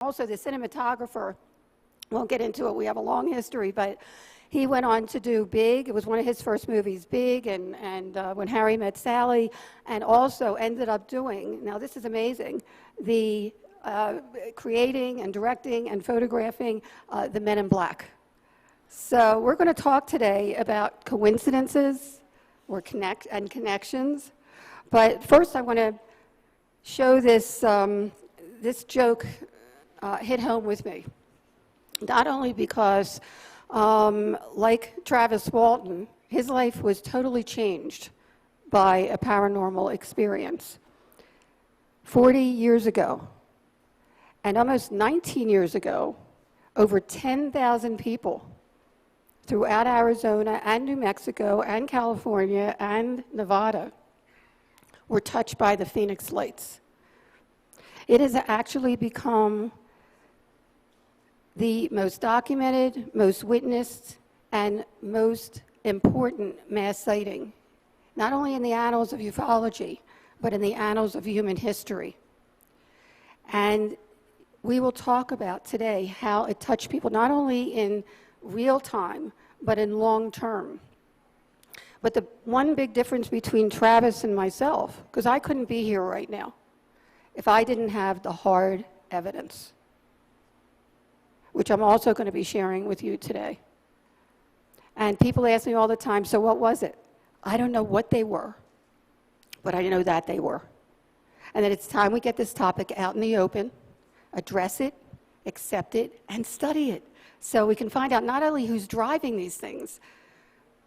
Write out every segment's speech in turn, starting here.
Also, the cinematographer, won't get into it, we have a long history, but he went on to do Big. It was one of his first movies, Big, and When Harry Met Sally, and also ended up doing, now this is amazing, the creating and directing and photographing the Men in Black. So we're going to talk today about coincidences or connections. But first I want to show this, this joke hit home with me. Not only because, like Travis Walton, his life was totally changed by a paranormal experience. 40 years ago, and almost 19 years ago, over 10,000 people throughout Arizona and New Mexico and California and Nevada were touched by the Phoenix Lights. It has actually become the most documented, most witnessed, and most important mass sighting, not only in the annals of ufology, but in the annals of human history. And we will talk about today how it touched people, not only in real time, but in long term. But the one big difference between Travis and myself, because I couldn't be here right now if I didn't have the hard evidence, which I'm also going to be sharing with you today. And people ask me all the time, so what was it? I don't know what they were, but I know that they were. And that it's time we get this topic out in the open, address it, accept it, and study it, so we can find out not only who's driving these things,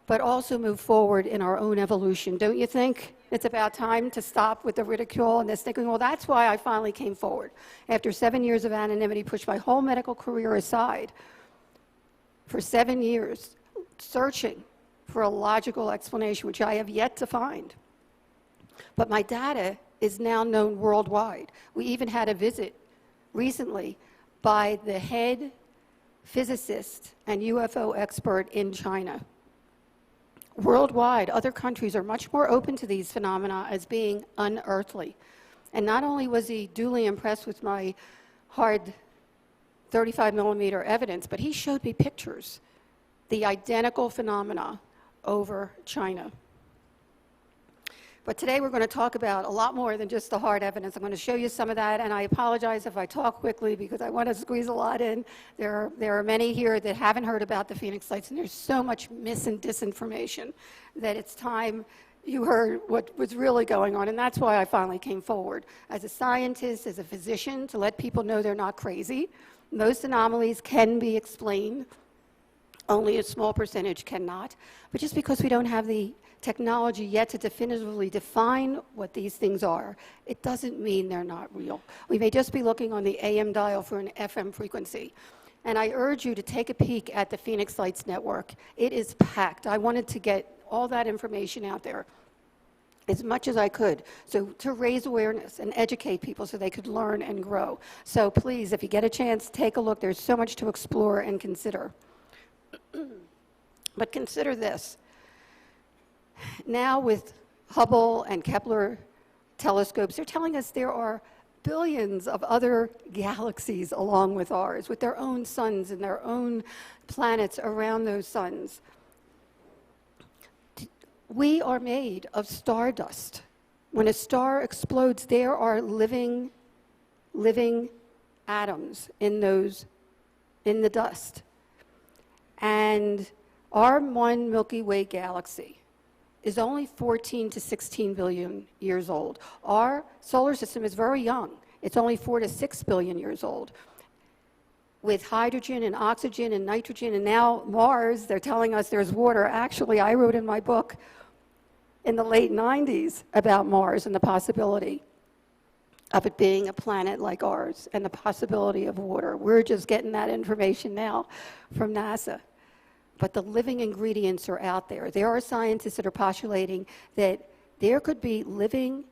but also move forward in our own evolution. Don't you think it's about time to stop with the ridicule and this thinking, well, that's why I finally came forward. After 7 years of anonymity, pushed my whole medical career aside for 7 years, searching for a logical explanation, which I have yet to find. But my data is now known worldwide. We even had a visit recently by the head physicist and UFO expert in China. Worldwide, other countries are much more open to these phenomena as being unearthly. And not only was he duly impressed with my hard 35 millimeter evidence, but he showed me pictures, the identical phenomena over China. But today we're going to talk about a lot more than just the hard evidence. I'm going to show you some of that, and I apologize if I talk quickly because I want to squeeze a lot in. There are many here that haven't heard about the Phoenix Lights, and there's so much mis and disinformation that it's time you heard what was really going on, and that's why I finally came forward as a scientist, as a physician, to let people know they're not crazy. Most anomalies can be explained. Only a small percentage cannot. But just because we don't have the technology yet to definitively define what these things are, it doesn't mean they're not real. We may just be looking on the AM dial for an FM frequency. And I urge you to take a peek at the Phoenix Lights Network. It is packed. I wanted to get all that information out there as much as I could, so to raise awareness and educate people so they could learn and grow. So please, if you get a chance, take a look. There's so much to explore and consider. But consider this. Now with Hubble and Kepler telescopes, they're telling us there are billions of other galaxies along with ours, with their own suns and their own planets around those suns. We are made of stardust. When a star explodes, there are living atoms in the dust. And our one Milky Way galaxy is only 14 to 16 billion years old. Our solar system is very young. It's only 4 to 6 billion years old. With hydrogen and oxygen and nitrogen, and now Mars, they're telling us there's water. Actually, I wrote in my book in the late 90s about Mars and the possibility of it being a planet like ours and the possibility of water. We're just getting that information now from NASA. But the living ingredients are out there. There are scientists that are postulating that there could be living,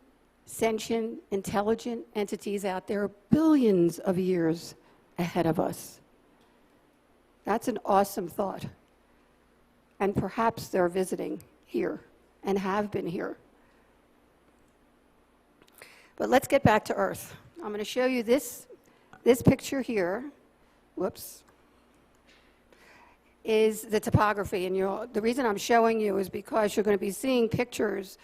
sentient, intelligent entities out there billions of years ahead of us. That's an awesome thought. And perhaps they're visiting here and have been here. But let's get back to Earth. I'm going to show you this This picture here, whoops, is the topography. And the reason I'm showing you is because you're going to be seeing pictures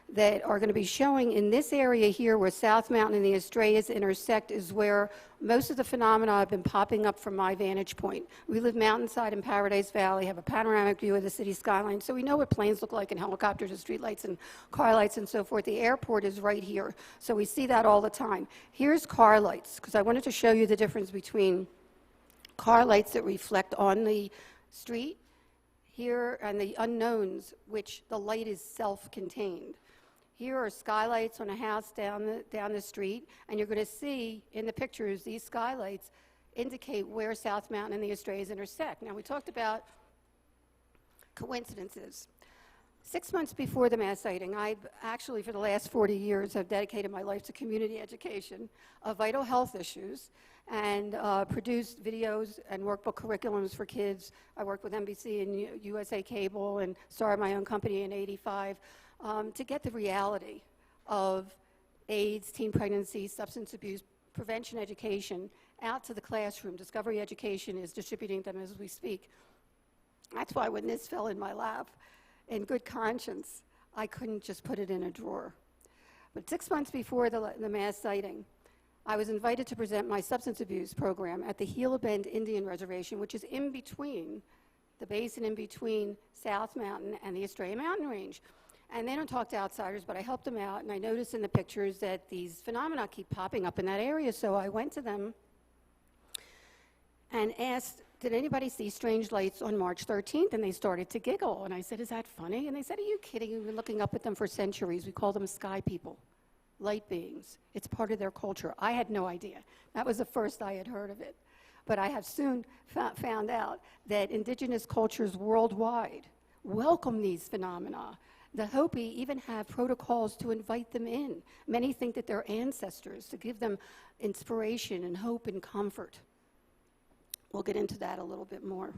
that are going to be showing in this area here where South Mountain and the Estrellas intersect is where most of the phenomena have been popping up from my vantage point. We live mountainside in Paradise Valley, have a panoramic view of the city skyline, so we know what planes look like and helicopters and streetlights and car lights and so forth. The airport is right here, so we see that all the time. Here's car lights, because I wanted to show you the difference between car lights that reflect on the street here and the unknowns, which the light is self-contained. Here are skylights on a house down the street, and you're going to see in the pictures these skylights indicate where South Mountain and the Estrellas intersect. Now, we talked about coincidences. 6 months before the mass sighting, I actually, for the last 40 years, have dedicated my life to community education of vital health issues and produced videos and workbook curriculums for kids. I worked with NBC and USA Cable and started my own company in '85. To get the reality of AIDS, teen pregnancy, substance abuse, prevention education out to the classroom. Discovery Education is distributing them as we speak. That's why when this fell in my lap, in good conscience, I couldn't just put it in a drawer. But 6 months before the mass sighting, I was invited to present my substance abuse program at the Gila Bend Indian Reservation, which is in between, the basin in between South Mountain and the Estrella Mountain Range. And they don't talk to outsiders, but I helped them out, and I noticed in the pictures that these phenomena keep popping up in that area, so I went to them and asked, did anybody see strange lights on March 13th? And they started to giggle, and I said, is that funny? And they said, are you kidding? We've been looking up at them for centuries. We call them sky people, light beings. It's part of their culture. I had no idea. That was the first I had heard of it. But I have soon found out that indigenous cultures worldwide welcome these phenomena. The Hopi even have protocols to invite them in. Many think that they're ancestors, to give them inspiration and hope and comfort. We'll get into that a little bit more.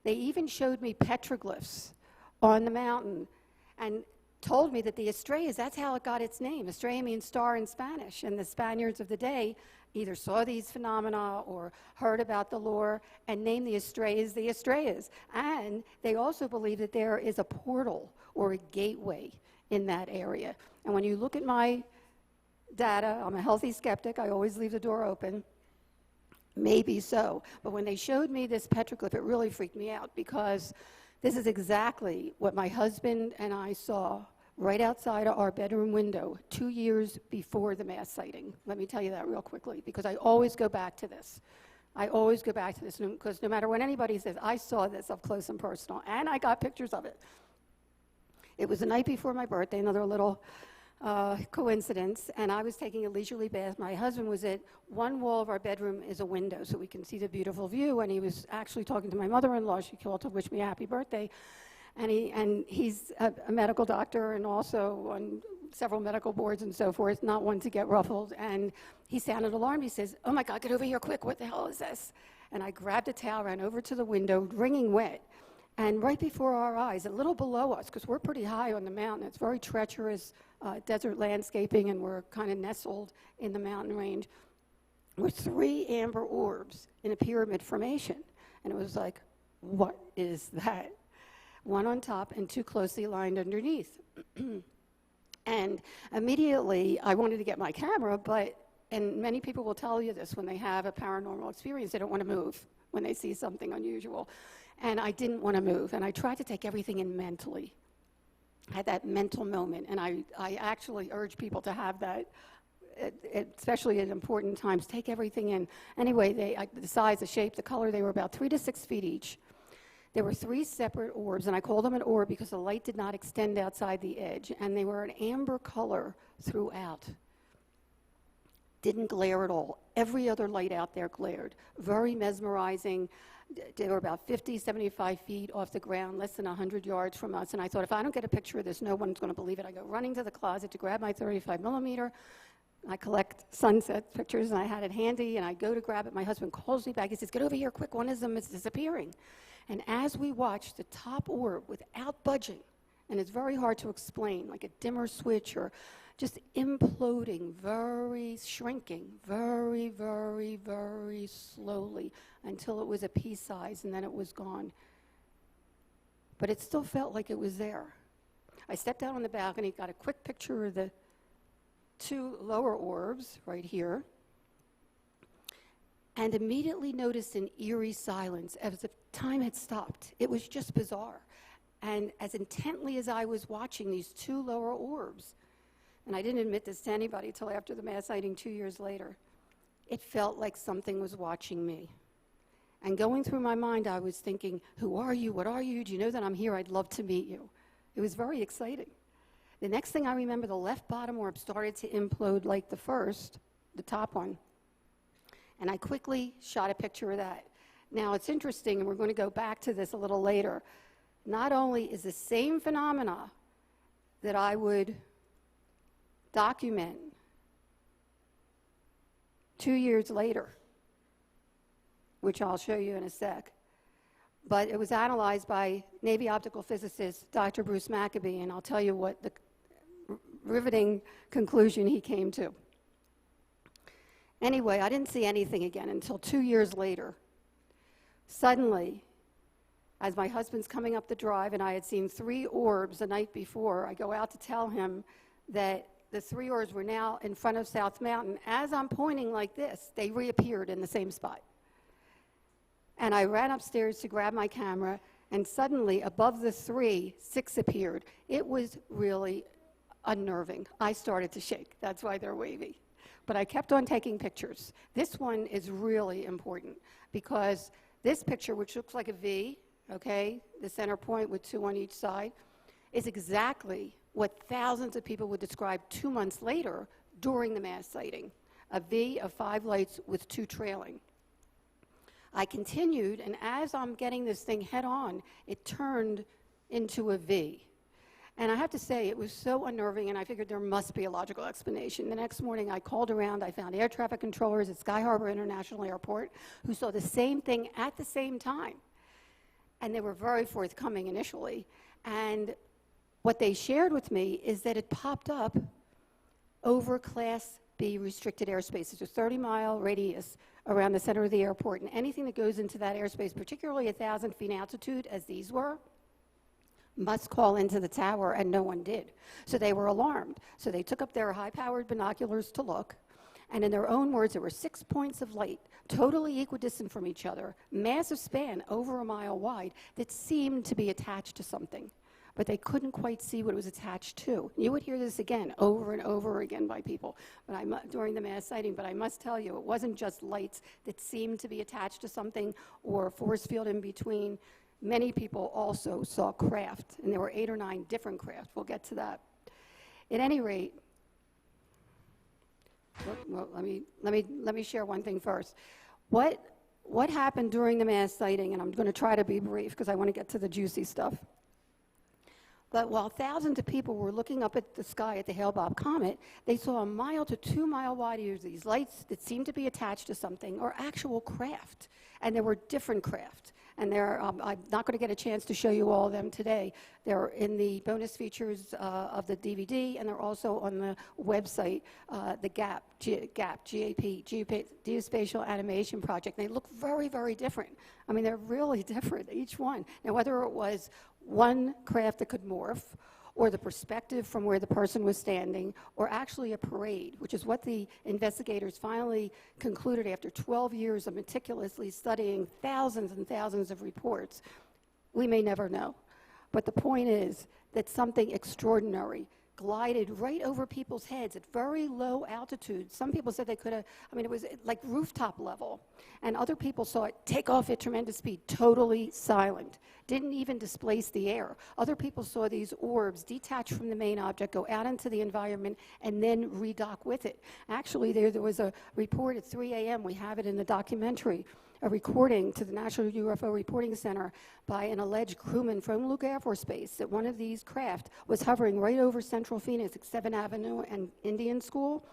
They even showed me petroglyphs on the mountain and told me that the Estrellas, that's how it got its name. Estrella means star in Spanish, and the Spaniards of the day either saw these phenomena or heard about the lore and named the Estrellas. And they also believe that there is a portal or a gateway in that area. And when you look at my data, I'm a healthy skeptic, I always leave the door open. Maybe so. But when they showed me this petroglyph, it really freaked me out because this is exactly what my husband and I saw right outside of our bedroom window 2 years before the mass sighting. Let me tell you that real quickly, because I always go back to this. I always go back to this, because no matter what anybody says, I saw this up close and personal, and I got pictures of it. It was the night before my birthday, another little coincidence, and I was taking a leisurely bath. My husband was at one wall of our bedroom is a window, so we can see the beautiful view, and he was actually talking to my mother-in-law. She called to wish me a happy birthday. And he's a medical doctor and also on several medical boards and so forth, not one to get ruffled. And he sounded alarmed. He says, oh my God, get over here quick, what the hell is this? And I grabbed a towel, ran over to the window, wringing wet. And right before our eyes, a little below us, because we're pretty high on the mountain, it's very treacherous desert landscaping, and we're kind of nestled in the mountain range, were 3 amber orbs in a pyramid formation. And it was like, what is that? One on top and 2 closely aligned underneath. And immediately I wanted to get my camera, and many people will tell you this when they have a paranormal experience, they don't want to move when they see something unusual. And I didn't want to move, and I tried to take everything in mentally. I had that mental moment, and I actually urge people to have that, especially at important times. Take everything in. Anyway, the size, the shape, the color, they were about 3 to 6 feet each. There were 3 separate orbs, and I call them an orb because the light did not extend outside the edge, and they were an amber color throughout. Didn't glare at all. Every other light out there glared. Very mesmerizing. They were about 50, 75 feet off the ground, less than 100 yards from us, and I thought, if I don't get a picture of this, no one's going to believe it. I go running to the closet to grab my 35 millimeter. I collect sunset pictures, and I had it handy, and I go to grab it. My husband calls me back. He says, get over here quick, one of them is disappearing. And as we watched the top orb without budging, and it's very hard to explain, like a dimmer switch or just imploding, shrinking, very, very, very slowly until it was a pea size and then it was gone. But it still felt like it was there. I stepped out on the balcony, got a quick picture of the two lower orbs right here, and immediately noticed an eerie silence as if time had stopped. It was just bizarre. And as intently as I was watching these two lower orbs, and I didn't admit this to anybody until after the mass sighting 2 years later, it felt like something was watching me. And going through my mind, I was thinking, who are you? What are you? Do you know that I'm here? I'd love to meet you. It was very exciting. The next thing I remember, the left bottom orb started to implode like the first, the top one. And I quickly shot a picture of that. Now, it's interesting, and we're going to go back to this a little later. Not only is the same phenomena that I would document 2 years later, which I'll show you in a sec, but it was analyzed by Navy optical physicist Dr. Bruce Maccabee, and I'll tell you what the riveting conclusion he came to. Anyway, I didn't see anything again until 2 years later. Suddenly, as my husband's coming up the drive, and I had seen 3 orbs the night before, I go out to tell him that the 3 orbs were now in front of South Mountain. As I'm pointing like this, they reappeared in the same spot. And I ran upstairs to grab my camera, and suddenly, above the 3, 6 appeared. It was really unnerving. I started to shake. That's why they're wavy. But I kept on taking pictures. This one is really important because this picture, which looks like a V, okay, the center point with 2 on each side, is exactly what thousands of people would describe 2 months later during the mass sighting, a V of 5 lights with 2 trailing. I continued, and as I'm getting this thing head on, it turned into a V. And I have to say, it was so unnerving, and I figured there must be a logical explanation. The next morning, I called around. I found air traffic controllers at Sky Harbor International Airport who saw the same thing at the same time. And they were very forthcoming initially. And what they shared with me is that it popped up over Class B restricted airspace. It's a 30-mile radius around the center of the airport, and anything that goes into that airspace, particularly 1,000 feet altitude, as these were, must call into the tower, and no one did. So they were alarmed. So they took up their high-powered binoculars to look, and in their own words, there were 6 points of light, totally equidistant from each other, massive span, over a mile wide, that seemed to be attached to something. But they couldn't quite see what it was attached to. You would hear this again, over and over again by people during the mass sighting, but I must tell you, it wasn't just lights that seemed to be attached to something or a force field in between. Many people also saw craft, and there were 8 or 9 different craft. We'll get to that. At any rate, well, let me share one thing first. What happened during the mass sighting, and I'm going to try to be brief because I want to get to the juicy stuff. But while thousands of people were looking up at the sky at the Hale-Bopp comet, they saw 1 mile to 2 mile wide of these lights that seemed to be attached to something or actual craft. And there were different craft. And I'm not going to get a chance to show you all of them today. They're in the bonus features of the DVD, and they're also on the website, the GAP, Geospatial Animation Project. They look very, very different. I mean, they're really different, each one. Now, whether it was one craft that could morph, or the perspective from where the person was standing, or actually a parade, which is what the investigators finally concluded after 12 years of meticulously studying thousands and thousands of reports, we may never know. But the point is that something extraordinary glided right over people's heads at very low altitude. Some people said they could have, I mean, it was like rooftop level. And other people saw it take off at tremendous speed, totally silent. Didn't even displace the air. Other people saw these orbs detach from the main object, go out into the environment, and then redock with it. Actually, there was a report at 3 a.m., we have it in the documentary, a recording to the National UFO Reporting Center by an alleged crewman from Luke Air Force Base that one of these craft was hovering right over Central Phoenix at 7th Avenue and Indian School,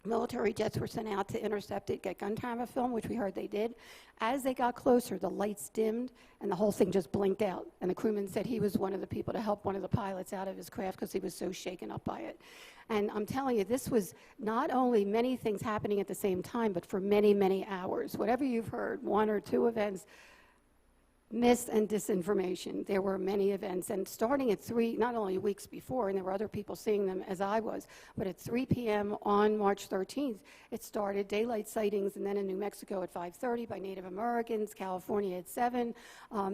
Military jets were sent out to intercept it, get gun camera film, which we heard they did. As they got closer, the lights dimmed, and the whole thing just blinked out. And the crewman said he was one of the people to help one of the pilots out of his craft because he was so shaken up by it. And I'm telling you, this was not only many things happening at the same time, but for many, many hours. Whatever you've heard, one or two events, mis and disinformation. There were many events, and starting at 3, not only weeks before, and there were other people seeing them as I was, but at 3 p.m. on March 13th, it started daylight sightings, and then in New Mexico at 5:30 by Native Americans, California at 7.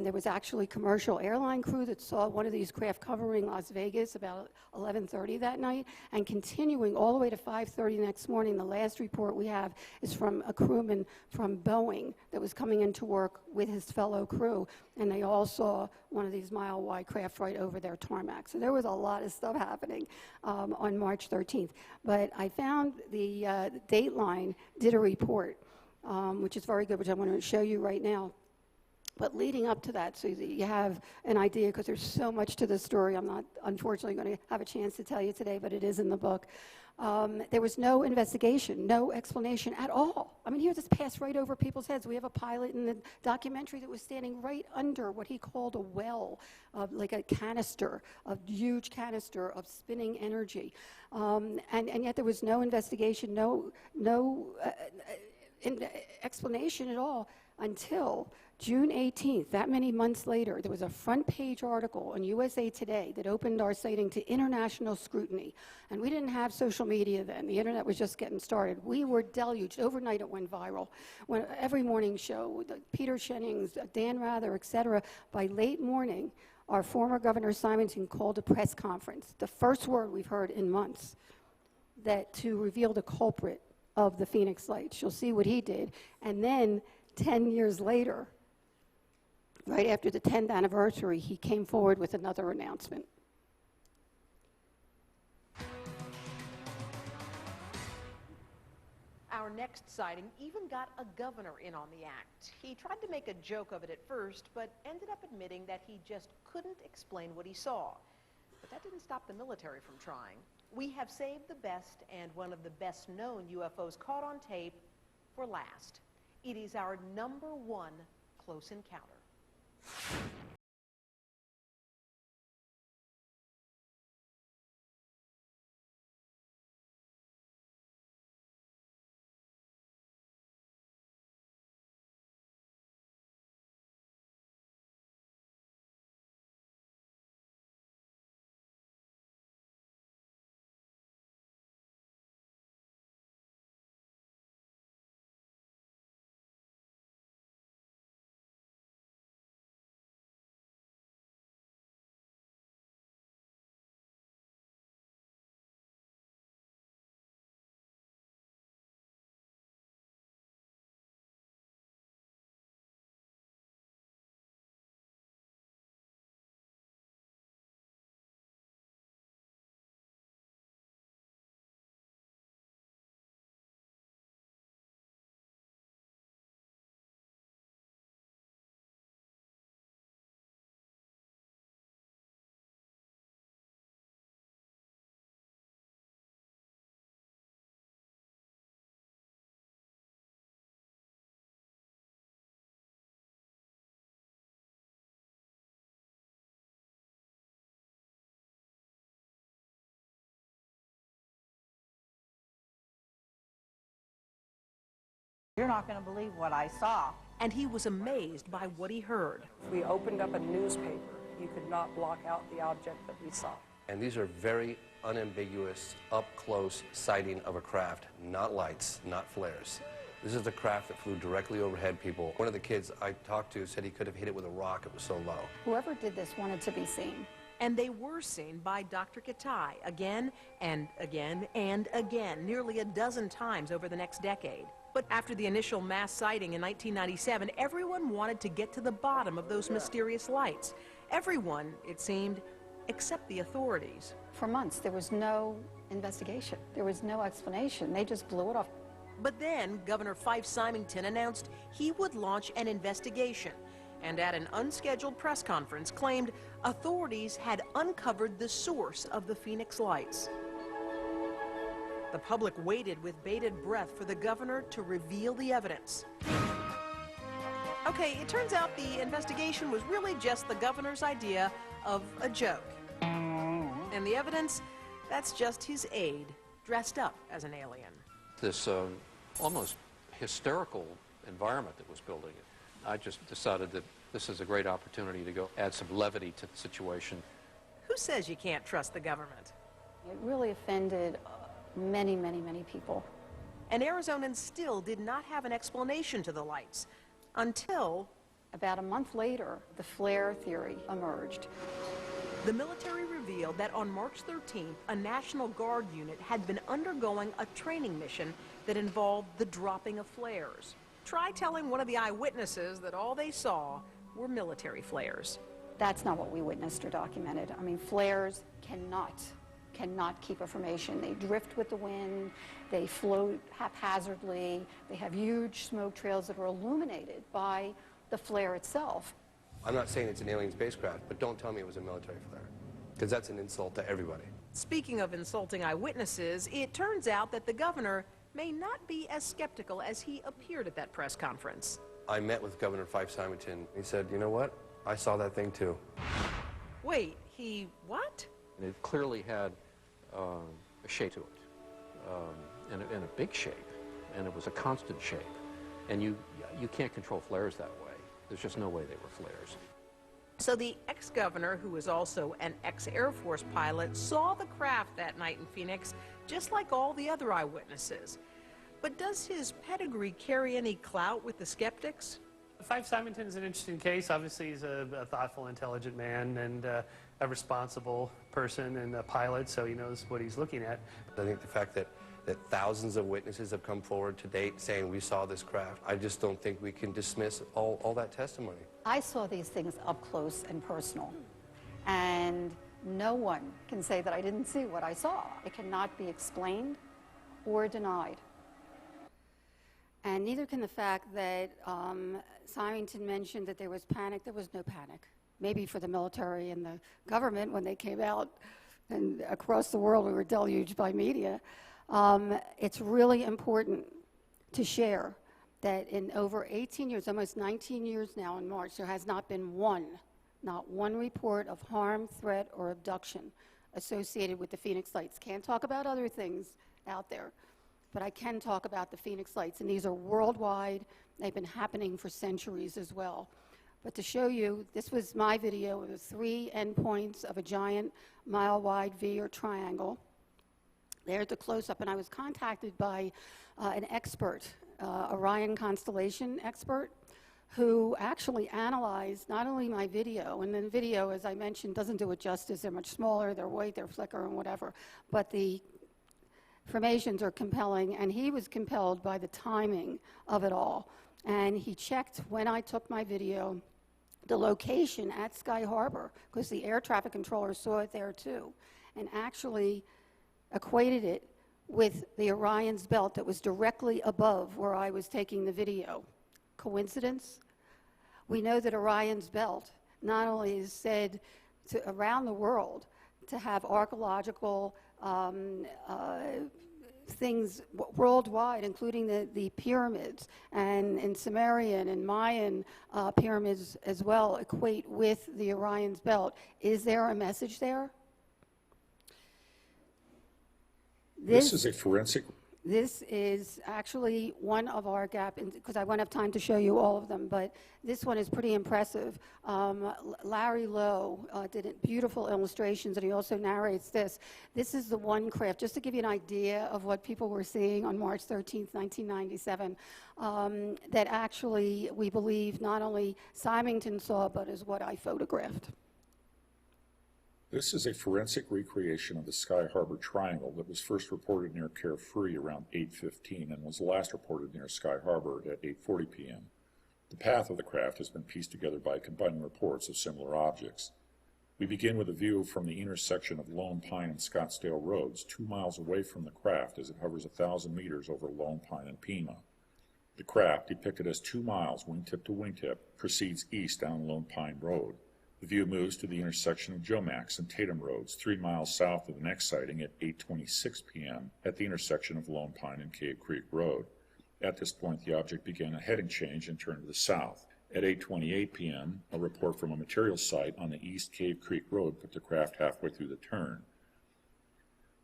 There was actually commercial airline crew that saw one of these craft covering Las Vegas about 11:30 that night, and continuing all the way to 5:30 the next morning. The last report we have is from a crewman from Boeing that was coming into work with his fellow crew, and they all saw one of these mile-wide craft right over their tarmac. So there was a lot of stuff happening on March 13th. But I found the Dateline did a report, which is very good, which I'm going to show you right now. But leading up to that, so that you have an idea, because there's so much to this story, I'm not, unfortunately, going to have a chance to tell you today, but it is in the book. There was no investigation, no explanation at all. I mean, here this passed right over people's heads. We have a pilot in the documentary that was standing right under what he called a well, like a canister, a huge canister of spinning energy. And yet there was no investigation, no explanation at all until June 18th, that many months later. There was a front page article on USA Today that opened our sighting to international scrutiny. And we didn't have social media then. The internet was just getting started. We were deluged. Overnight it went viral. When every morning show, Peter Jennings, Dan Rather, et cetera, by late morning, our former Governor Symington called a press conference, the first word we've heard in months, that to reveal the culprit of the Phoenix Lights. You'll see what he did. And then 10 years later, right after the 10th anniversary, he came forward with another announcement. Our next sighting even got a governor in on the act. He tried to make a joke of it at first, but ended up admitting that he just couldn't explain what he saw. But that didn't stop the military from trying. We have saved the best and one of the best known UFOs caught on tape for last. It is our #1 close encounter. You're not going to believe what I saw. And he was amazed by what he heard. If we opened up a newspaper, you could not block out the object that we saw. And these are very unambiguous, up-close sighting of a craft, not lights, not flares. This is the craft that flew directly overhead people. One of the kids I talked to said he could have hit it with a rock, it was so low. Whoever did this wanted to be seen. And they were seen by Dr. Kitai again and again and again, nearly a dozen times over the next decade. But after the initial mass sighting in 1997, everyone wanted to get to the bottom of those mysterious lights. Everyone, it seemed, except the authorities. For months, there was no investigation. There was no explanation. They just blew it off. But then Governor Fife Symington announced he would launch an investigation, and at an unscheduled press conference claimed authorities had uncovered the source of the Phoenix Lights. The public waited with bated breath for the governor to reveal the evidence. Okay, it turns out the investigation was really just the governor's idea of a joke. And the evidence, that's just his aide, dressed up as an alien. This almost hysterical environment that was building. I just decided that this is a great opportunity to go add some levity to the situation. Who says you can't trust the government? It really offended many, many, many people. And Arizonans still did not have an explanation to the lights until About a month later, the flare theory emerged. the military revealed that on March 13th, a National Guard unit had been undergoing a training mission that involved the dropping of flares. Try telling one of the eyewitnesses that all they saw were military flares. That's not what we witnessed or documented. I mean, flares cannot keep a formation. They drift with the wind, they float haphazardly, they have huge smoke trails that are illuminated by the flare itself. I'm not saying it's an alien spacecraft, but don't tell me it was a military flare, because that's an insult to everybody. Speaking of insulting eyewitnesses, it turns out that the governor may not be as skeptical as he appeared at that press conference. I met with Governor Fife Symington. He said, you know what? I saw that thing too. Wait, he what? And it clearly had a shape to it, and a big shape, and it was a constant shape. And you can't control flares that way. There's just no way they were flares. So the ex-governor, who is also an ex-Air Force pilot, saw the craft that night in Phoenix, just like all the other eyewitnesses. But does his pedigree carry any clout with the skeptics? Fife Symington is an interesting case. Obviously, he's a thoughtful, intelligent man and a responsible person and a pilot, so he knows what he's looking at. I think the fact that thousands of witnesses have come forward to date saying we saw this craft, I just don't think we can dismiss all that testimony. I saw these things up close and personal, and no one can say that I didn't see what I saw. It cannot be explained or denied. And neither can the fact that Symington mentioned that there was panic. There was no panic. Maybe for the military and the government when they came out, and across the world we were deluged by media. It's really important to share that in over 18 years, almost 19 years now in March, there has not been not one report of harm, threat, or abduction associated with the Phoenix Lights. Can't talk about other things out there, but I can talk about the Phoenix Lights, and these are worldwide. They've been happening for centuries as well. But to show you, this was my video of the 3 endpoints of a giant mile-wide V or triangle. There's the close-up, and I was contacted by an expert, Orion Constellation expert, who actually analyzed not only my video, and the video, as I mentioned, doesn't do it justice. They're much smaller, they're white, they're flicker, and whatever, but the formations are compelling, and he was compelled by the timing of it all. And he checked when I took my video, the location at Sky Harbor, because the air traffic controller saw it there too, and actually equated it with the Orion's belt that was directly above where I was taking the video. Coincidence? We know that Orion's belt not only is said to, around the world, to have archaeological things worldwide, including the pyramids, and in Sumerian and Mayan pyramids as well, equate with the Orion's belt. Is there a message there? This is a forensic. This is actually one of our because I won't have time to show you all of them, but this one is pretty impressive. Larry Lowe did beautiful illustrations, and he also narrates this. This is the one craft, just to give you an idea of what people were seeing on March 13th, 1997, that actually we believe not only Symington saw, but is what I photographed. This is a forensic recreation of the Sky Harbor Triangle that was first reported near Carefree around 8:15 and was last reported near Sky Harbor at 8:40 p.m. The path of the craft has been pieced together by combining reports of similar objects. We begin with a view from the intersection of Lone Pine and Scottsdale Roads, 2 miles away from the craft as it hovers 1,000 meters over Lone Pine and Pima. The craft, depicted as 2 miles wingtip to wingtip, proceeds east down Lone Pine Road. The view moves to the intersection of Jomax and Tatum Roads, 3 miles south of the next sighting at 8:26 p.m. at the intersection of Lone Pine and Cave Creek Road. At this point, the object began a heading change and turned to the south. At 8:28 p.m., a report from a material site on the East Cave Creek Road put the craft halfway through the turn.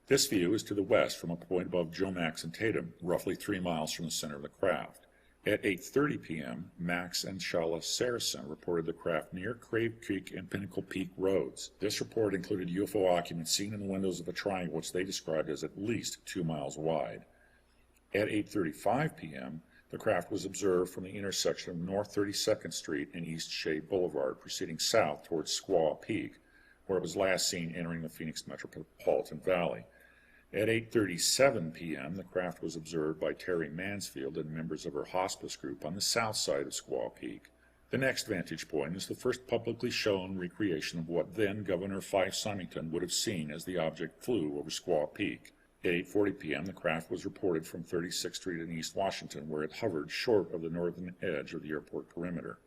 This view is to the west from a point above Jomax and Tatum, roughly 3 miles from the center of the craft. At 8:30 p.m., Max and Shala Saracen reported the craft near Crave Creek and Pinnacle Peak roads. This report included UFO occupants seen in the windows of a triangle which they described as at least 2 miles wide. At 8:35 p.m., the craft was observed from the intersection of North 32nd Street and East Shea Boulevard, proceeding south towards Squaw Peak, where it was last seen entering the Phoenix Metropolitan Valley. At 8:37 p.m., the craft was observed by Terry Mansfield and members of her hospice group on the south side of Squaw Peak. The next vantage point is the first publicly shown recreation of what then Governor Fife Symington would have seen as the object flew over Squaw Peak. At 8:40 p.m., the craft was reported from 36th Street in East Washington, where it hovered short of the northern edge of the airport perimeter.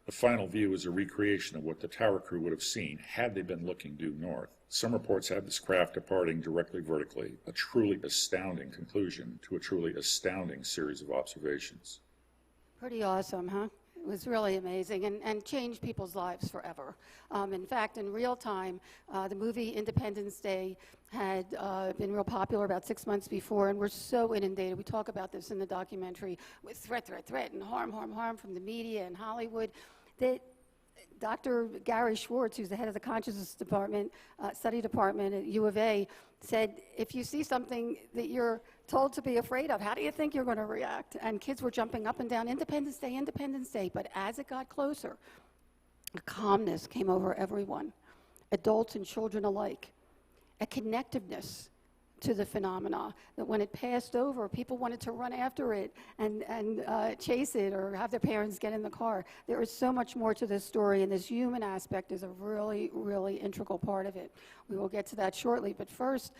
The final view is a recreation of what the tower crew would have seen had they been looking due north. Some reports have this craft departing directly vertically, a truly astounding conclusion to a truly astounding series of observations. Pretty awesome, huh? It was really amazing and changed people's lives forever. In fact, in real time, the movie Independence Day had been real popular about 6 months before, and we're so inundated. We talk about this in the documentary with threat, and harm from the media and Hollywood, that Dr. Gary Schwartz, who's the head of the consciousness department, study department at U of A, said, if you see something that you're told to be afraid of, how do you think you're going to react? And kids were jumping up and down, Independence Day, Independence Day. But as it got closer, a calmness came over everyone, adults and children alike, a connectiveness to the phenomena, that when it passed over, people wanted to run after it and chase it or have their parents get in the car. There is so much more to this story, and this human aspect is a really, really integral part of it. We will get to that shortly, but first,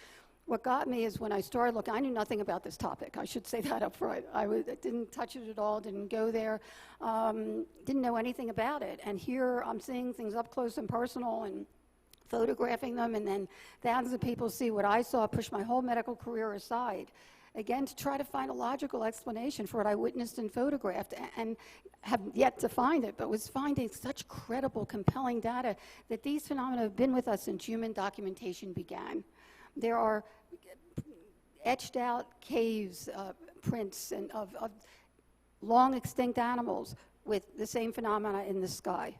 what got me is when I started looking, I knew nothing about this topic. I should say that up front. I didn't touch it at all, didn't go there, didn't know anything about it. And here I'm seeing things up close and personal and photographing them, and then thousands of people see what I saw, push my whole medical career aside, again, to try to find a logical explanation for what I witnessed and photographed, and have yet to find it, but was finding such credible, compelling data that these phenomena have been with us since human documentation began. There are etched out caves, prints of long extinct animals with the same phenomena in the sky.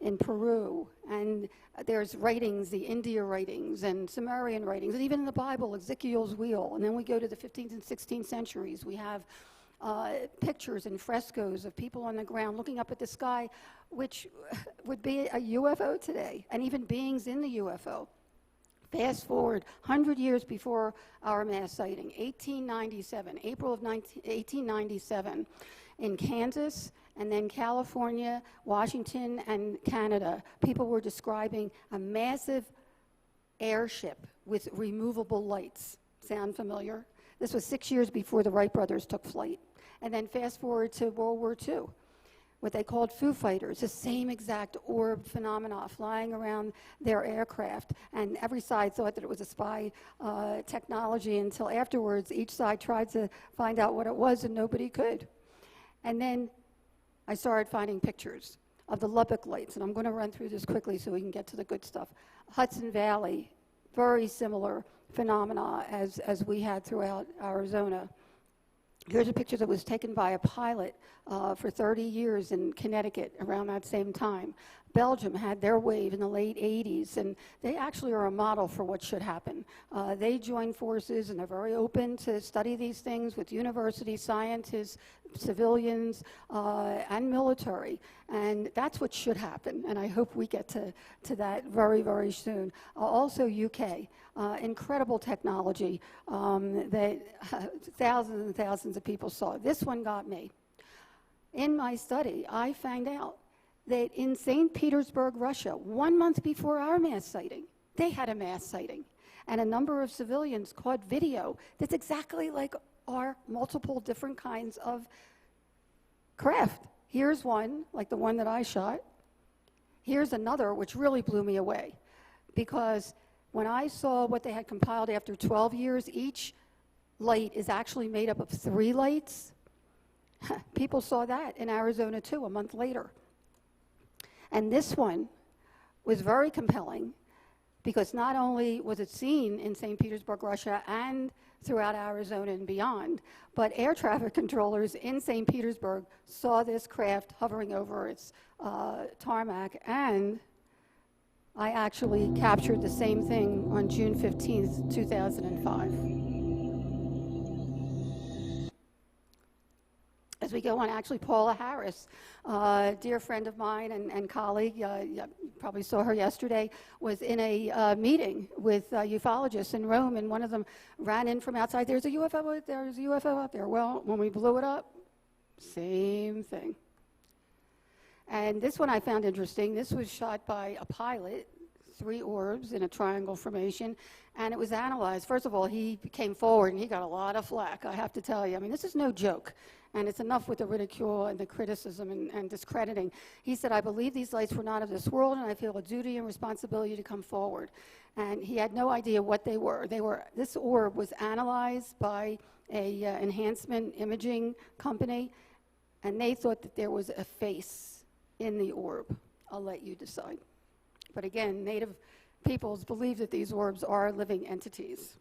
In Peru, and there's writings, the India writings and Sumerian writings, and even in the Bible, Ezekiel's wheel. And then we go to the 15th and 16th centuries. We have pictures and frescoes of people on the ground looking up at the sky, which would be a UFO today, and even beings in the UFO. Fast forward 100 years before our mass sighting, 1897, April of 1897, in Kansas, and then California, Washington, and Canada, people were describing a massive airship with removable lights. Sound familiar? This was 6 years before the Wright brothers took flight. And then fast forward to World War II, what they called Foo Fighters, the same exact orb phenomena flying around their aircraft. And every side thought that it was a spy technology until afterwards each side tried to find out what it was and nobody could. And then I started finding pictures of the Lubbock lights, and I'm going to run through this quickly so we can get to the good stuff. Hudson Valley, very similar phenomena as we had throughout Arizona. Here's a picture that was taken by a pilot for 30 years in Connecticut around that same time. Belgium had their wave in the late 80s, and they actually are a model for what should happen. They joined forces, and they're very open to study these things with university scientists, civilians, and military. And that's what should happen, and I hope we get to that very, very soon. Also UK, incredible technology that thousands and thousands of people saw. This one got me. In my study, I found out that in St. Petersburg, Russia, 1 month before our mass sighting, they had a mass sighting. And a number of civilians caught video that's exactly like our multiple different kinds of craft. Here's one, like the one that I shot. Here's another which really blew me away, because when I saw what they had compiled after 12 years, each light is actually made up of 3 lights. People saw that in Arizona too, a month later. And this one was very compelling, because not only was it seen in St. Petersburg, Russia, and throughout Arizona and beyond, but air traffic controllers in St. Petersburg saw this craft hovering over its tarmac, and I actually captured the same thing on June 15th, 2005. As we go on, actually, Paula Harris, dear friend of mine and colleague, you probably saw her yesterday, was in a meeting with ufologists in Rome, and one of them ran in from outside. There's a UFO out there, there's a UFO out there. Well, when we blew it up, same thing. And this one I found interesting. This was shot by a pilot, 3 orbs in a triangle formation, and it was analyzed. First of all, he came forward, and he got a lot of flack, I have to tell you. I mean, this is no joke. And it's enough with the ridicule and the criticism and discrediting. He said, I believe these lights were not of this world, and I feel a duty and responsibility to come forward. And he had no idea what they were. This orb was analyzed by a enhancement imaging company, and they thought that there was a face in the orb. I'll let you decide. But again, Native peoples believe that these orbs are living entities.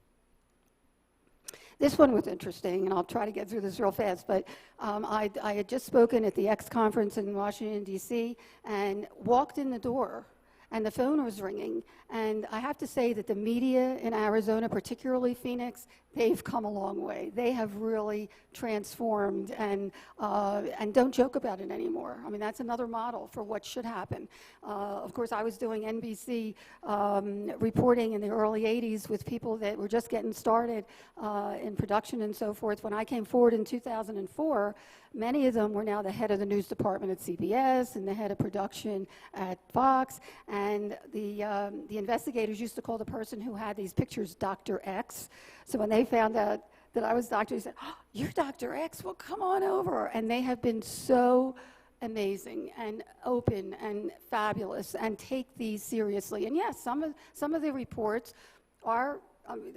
This one was interesting, and I'll try to get through this real fast, but I had just spoken at the X conference in Washington, D.C., and walked in the door, and the phone was ringing. And I have to say that the media in Arizona, particularly Phoenix, they've come a long way. They have really transformed, and don't joke about it anymore. I mean, that's another model for what should happen. Of course, I was doing NBC reporting in the early 80s with people that were just getting started in production and so forth. When I came forward in 2004, many of them were now the head of the news department at CBS and the head of production at Fox. And the investigators used to call the person who had these pictures Dr. X. So when they found out that I was Dr. X, they said, oh, you're Dr. X? Well, come on over. And they have been so amazing and open and fabulous and take these seriously. And yes, some of the reports are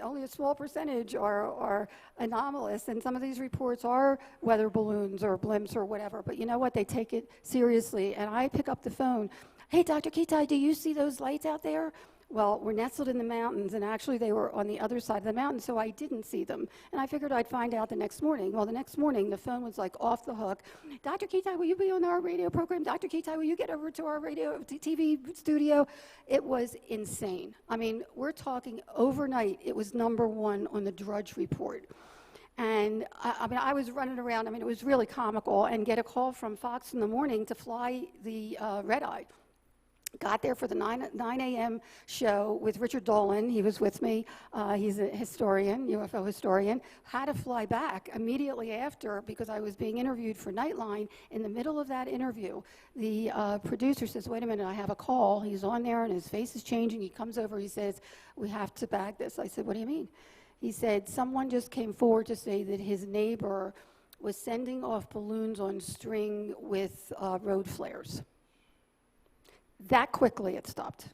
only a small percentage are anomalous, and some of these reports are weather balloons or blimps or whatever, but you know what, they take it seriously. And I pick up the phone, hey, Dr. Kitai, do you see those lights out there? Well, we're nestled in the mountains, and actually they were on the other side of the mountain, so I didn't see them. And I figured I'd find out the next morning. Well, the next morning, the phone was like off the hook. Dr. Kitai, will you be on our radio program? Dr. Kitai, will you get over to our radio TV studio? It was insane. I mean, we're talking overnight, it was #1 on the Drudge Report. And I mean, I was running around, I mean, it was really comical, and get a call from Fox in the morning to fly the red eye. Got there for the 9 a.m. show with Richard Dolan. He was with me. He's a historian, UFO historian. Had to fly back immediately after because I was being interviewed for Nightline. In the middle of that interview, the producer says, wait a minute, I have a call. He's on there and his face is changing. He comes over, he says, we have to bag this. I said, what do you mean? He said, someone just came forward to say that his neighbor was sending off balloons on string with road flares. That quickly it stopped.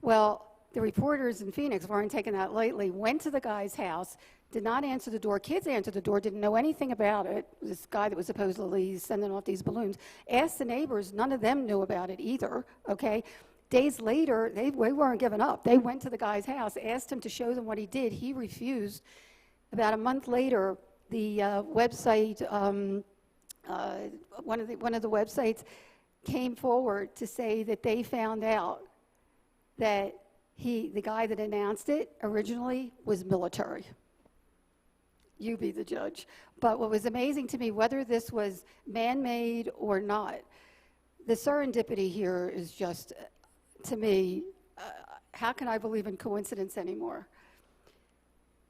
Well, the reporters in Phoenix weren't taking that lightly, went to the guy's house, did not answer the door. Kids answered the door, didn't know anything about it. This guy that was supposedly sending off these balloons. Asked the neighbors, none of them knew about it either, okay? Days later, they weren't giving up. They went to the guy's house, asked him to show them what he did. He refused. About a month later, the website, one of the websites came forward to say that they found out that the guy that announced it originally was military. You be the judge. But what was amazing to me, whether this was man-made or not, the serendipity here is just, to me, how can I believe in coincidence anymore?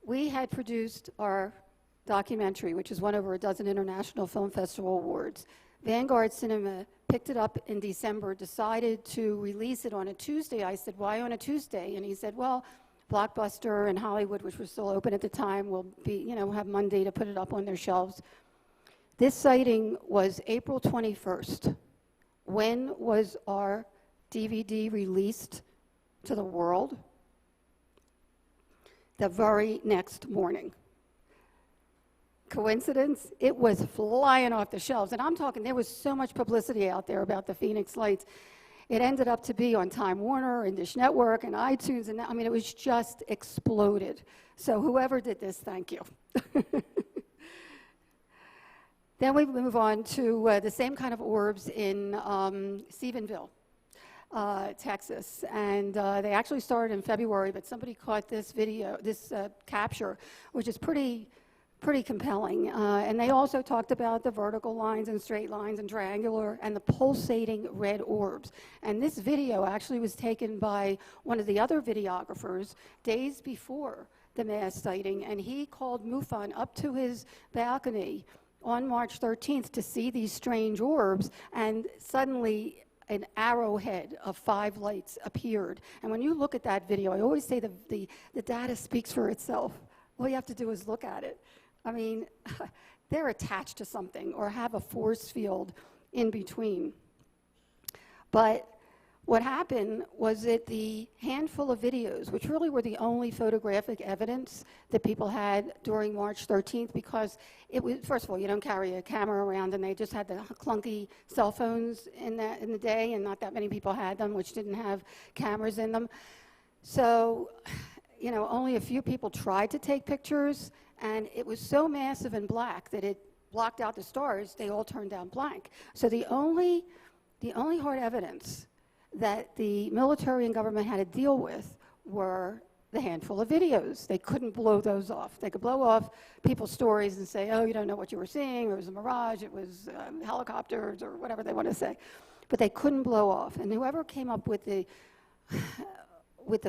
We had produced our documentary, which has won over a dozen international film festival awards. Vanguard Cinema picked it up in December, decided to release it on a Tuesday. I said, why on a Tuesday? And he said, well, Blockbuster and Hollywood, which were still open at the time, will be, have Monday to put it up on their shelves. This sighting was April 21st. when was our DVD released to the world? The very next morning. Coincidence? It was flying off the shelves. And I'm talking, there was so much publicity out there about the Phoenix Lights. It ended up to be on Time Warner and Dish Network and iTunes. And I mean, it was just exploded. So whoever did this, thank you. Then we move on to the same kind of orbs in Stephanville, Texas. And they actually started in February, but somebody caught this video, this capture, which is pretty compelling. And they also talked about the vertical lines and straight lines and triangular and the pulsating red orbs. And this video actually was taken by one of the other videographers days before the mass sighting, and he called MUFON up to his balcony on March 13th to see these strange orbs, and suddenly an arrowhead of 5 lights appeared. And when you look at that video, I always say the data speaks for itself. All you have to do is look at it. I mean, they're attached to something or have a force field in between. But what happened was that the handful of videos, which really were the only photographic evidence that people had during March 13th, because it was, first of all, you don't carry a camera around, and they just had the clunky cell phones in the day, and not that many people had them, which didn't have cameras in them. So, you know, only a few people tried to take pictures, and it was so massive and black that it blocked out the stars. They all turned down blank. So the only hard evidence that the military and government had to deal with were the handful of videos. They couldn't blow those off. They could blow off people's stories and say, oh, you don't know what you were seeing, it was a mirage, it was helicopters, or whatever they want to say. But they couldn't blow off. And whoever came up with the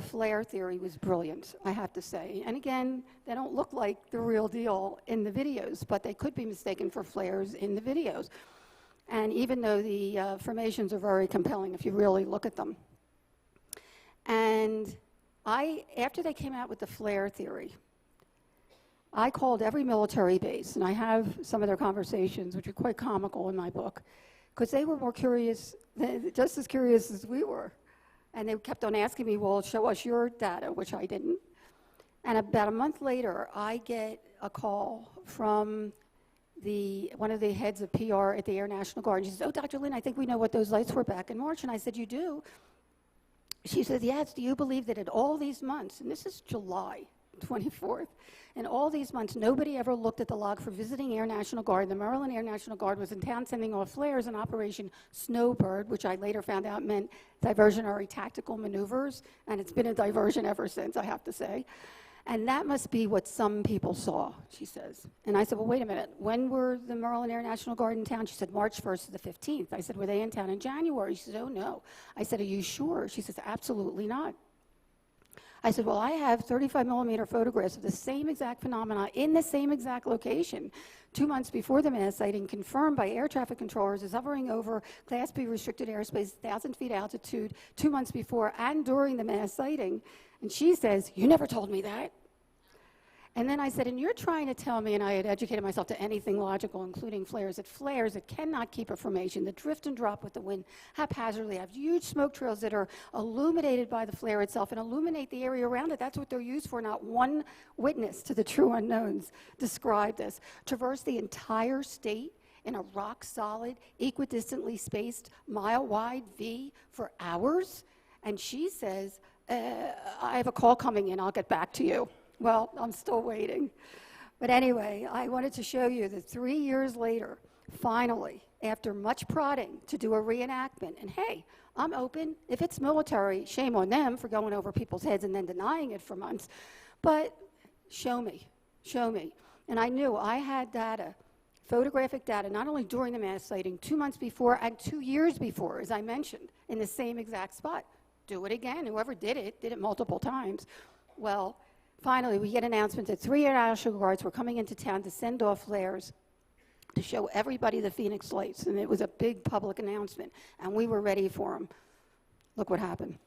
flare theory was brilliant, I have to say. And again, they don't look like the real deal in the videos, but they could be mistaken for flares in the videos. And even though the formations are very compelling if you really look at them. And after they came out with the flare theory, I called every military base, and I have some of their conversations, which are quite comical in my book, because they were more curious, just as curious as we were. And they kept on asking me, well, show us your data, which I didn't. And about a month later, I get a call from one of the heads of PR at the Air National Guard. She says, oh, Dr. Lynn, I think we know what those lights were back in March. And I said, you do? She said, yes, do you believe that in all these months, and this is July 24th, in all these months, nobody ever looked at the log for visiting Air National Guard. The Maryland Air National Guard was in town sending off flares in Operation Snowbird, which I later found out meant diversionary tactical maneuvers, and it's been a diversion ever since, I have to say. And that must be what some people saw, she says. And I said, well, wait a minute. When were the Maryland Air National Guard in town? She said, March 1st to the 15th. I said, were they in town in January? She said, oh, no. I said, are you sure? She says, absolutely not. I said, well, I have 35-millimeter photographs of the same exact phenomena in the same exact location 2 months before the mass sighting, confirmed by air traffic controllers as hovering over Class B restricted airspace, 1,000 feet altitude, 2 months before and during the mass sighting. And she says, you never told me that. And then I said, and you're trying to tell me, and I had educated myself to anything logical, including flares, that cannot keep a formation, that drift and drop with the wind haphazardly, have huge smoke trails that are illuminated by the flare itself and illuminate the area around it. That's what they're used for. Not one witness to the true unknowns described this. Traverse the entire state in a rock-solid, equidistantly spaced, mile-wide V for hours. And she says, I have a call coming in. I'll get back to you. Well, I'm still waiting. But anyway, I wanted to show you that 3 years later, finally, after much prodding to do a reenactment, and hey, I'm open. If it's military, shame on them for going over people's heads and then denying it for months. But show me, show me. And I knew I had data, photographic data, not only during the mass sighting, 2 months before and 2 years before, as I mentioned, in the same exact spot. Do it again. Whoever did it multiple times. Well, finally, we get an announcement that 3 Air National Guards were coming into town to send off flares to show everybody the Phoenix Lights. And it was a big public announcement. And we were ready for them. Look what happened.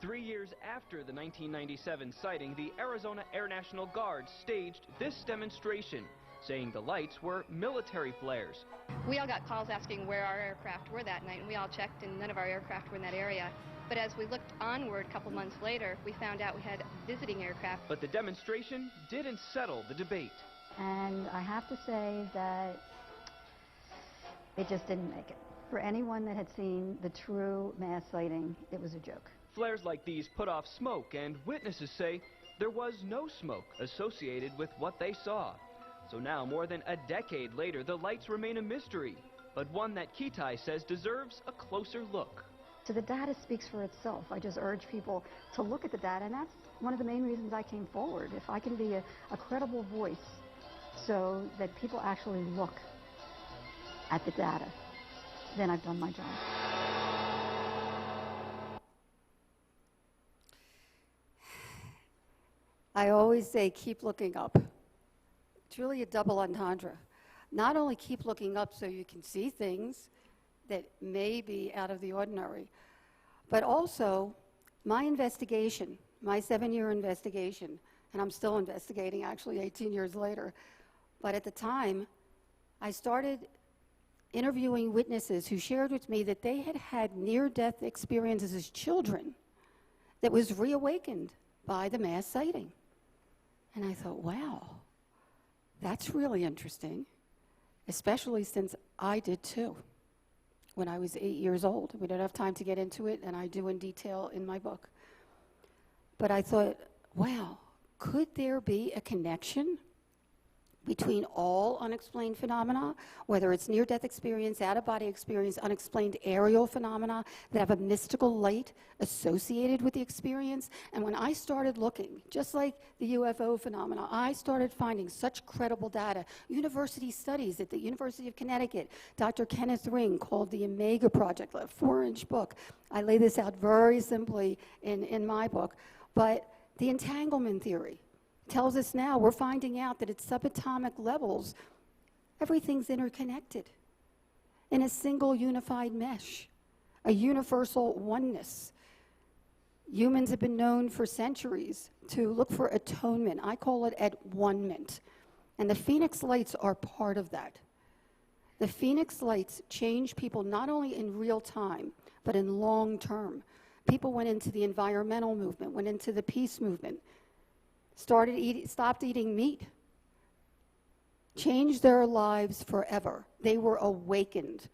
3 years after the 1997 sighting, the Arizona Air National Guard staged this demonstration, saying the lights were military flares. We all got calls asking where our aircraft were that night, and we all checked, and none of our aircraft were in that area. But as we looked onward a couple months later, we found out we had visiting aircraft. But the demonstration didn't settle the debate. And I have to say that it just didn't make it. For anyone that had seen the true mass sighting, it was a joke. Flares like these put off smoke, and witnesses say there was no smoke associated with what they saw. So now, more than a decade later, the lights remain a mystery, but one that Kitai says deserves a closer look. So the data speaks for itself. I just urge people to look at the data, and that's one of the main reasons I came forward. If I can be a credible voice so that people actually look at the data, then I've done my job. I always say keep looking up. It's really a double entendre. Not only keep looking up so you can see things that may be out of the ordinary, but also my investigation, my 7-year investigation, and I'm still investigating actually 18 years later, but at the time I started interviewing witnesses who shared with me that they had had near-death experiences as children that was reawakened by the mass sighting. And I thought, wow, that's really interesting, especially since I did too when I was 8 years old. We don't have time to get into it, and I do in detail in my book. But I thought, wow, could there be a connection between all unexplained phenomena, whether it's near-death experience, out-of-body experience, unexplained aerial phenomena that have a mystical light associated with the experience? And when I started looking, just like the UFO phenomena, I started finding such credible data. University studies at the University of Connecticut, Dr. Kenneth Ring called the Omega Project, a 4-inch book. I lay this out very simply in my book. But the entanglement theory tells us now, we're finding out that at subatomic levels, everything's interconnected in a single unified mesh, a universal oneness. Humans have been known for centuries to look for atonement. I call it at one-ment. And the Phoenix Lights are part of that. The Phoenix Lights change people not only in real time, but in long term. People went into the environmental movement, went into the peace movement, stopped eating meat, changed their lives forever. They were awakened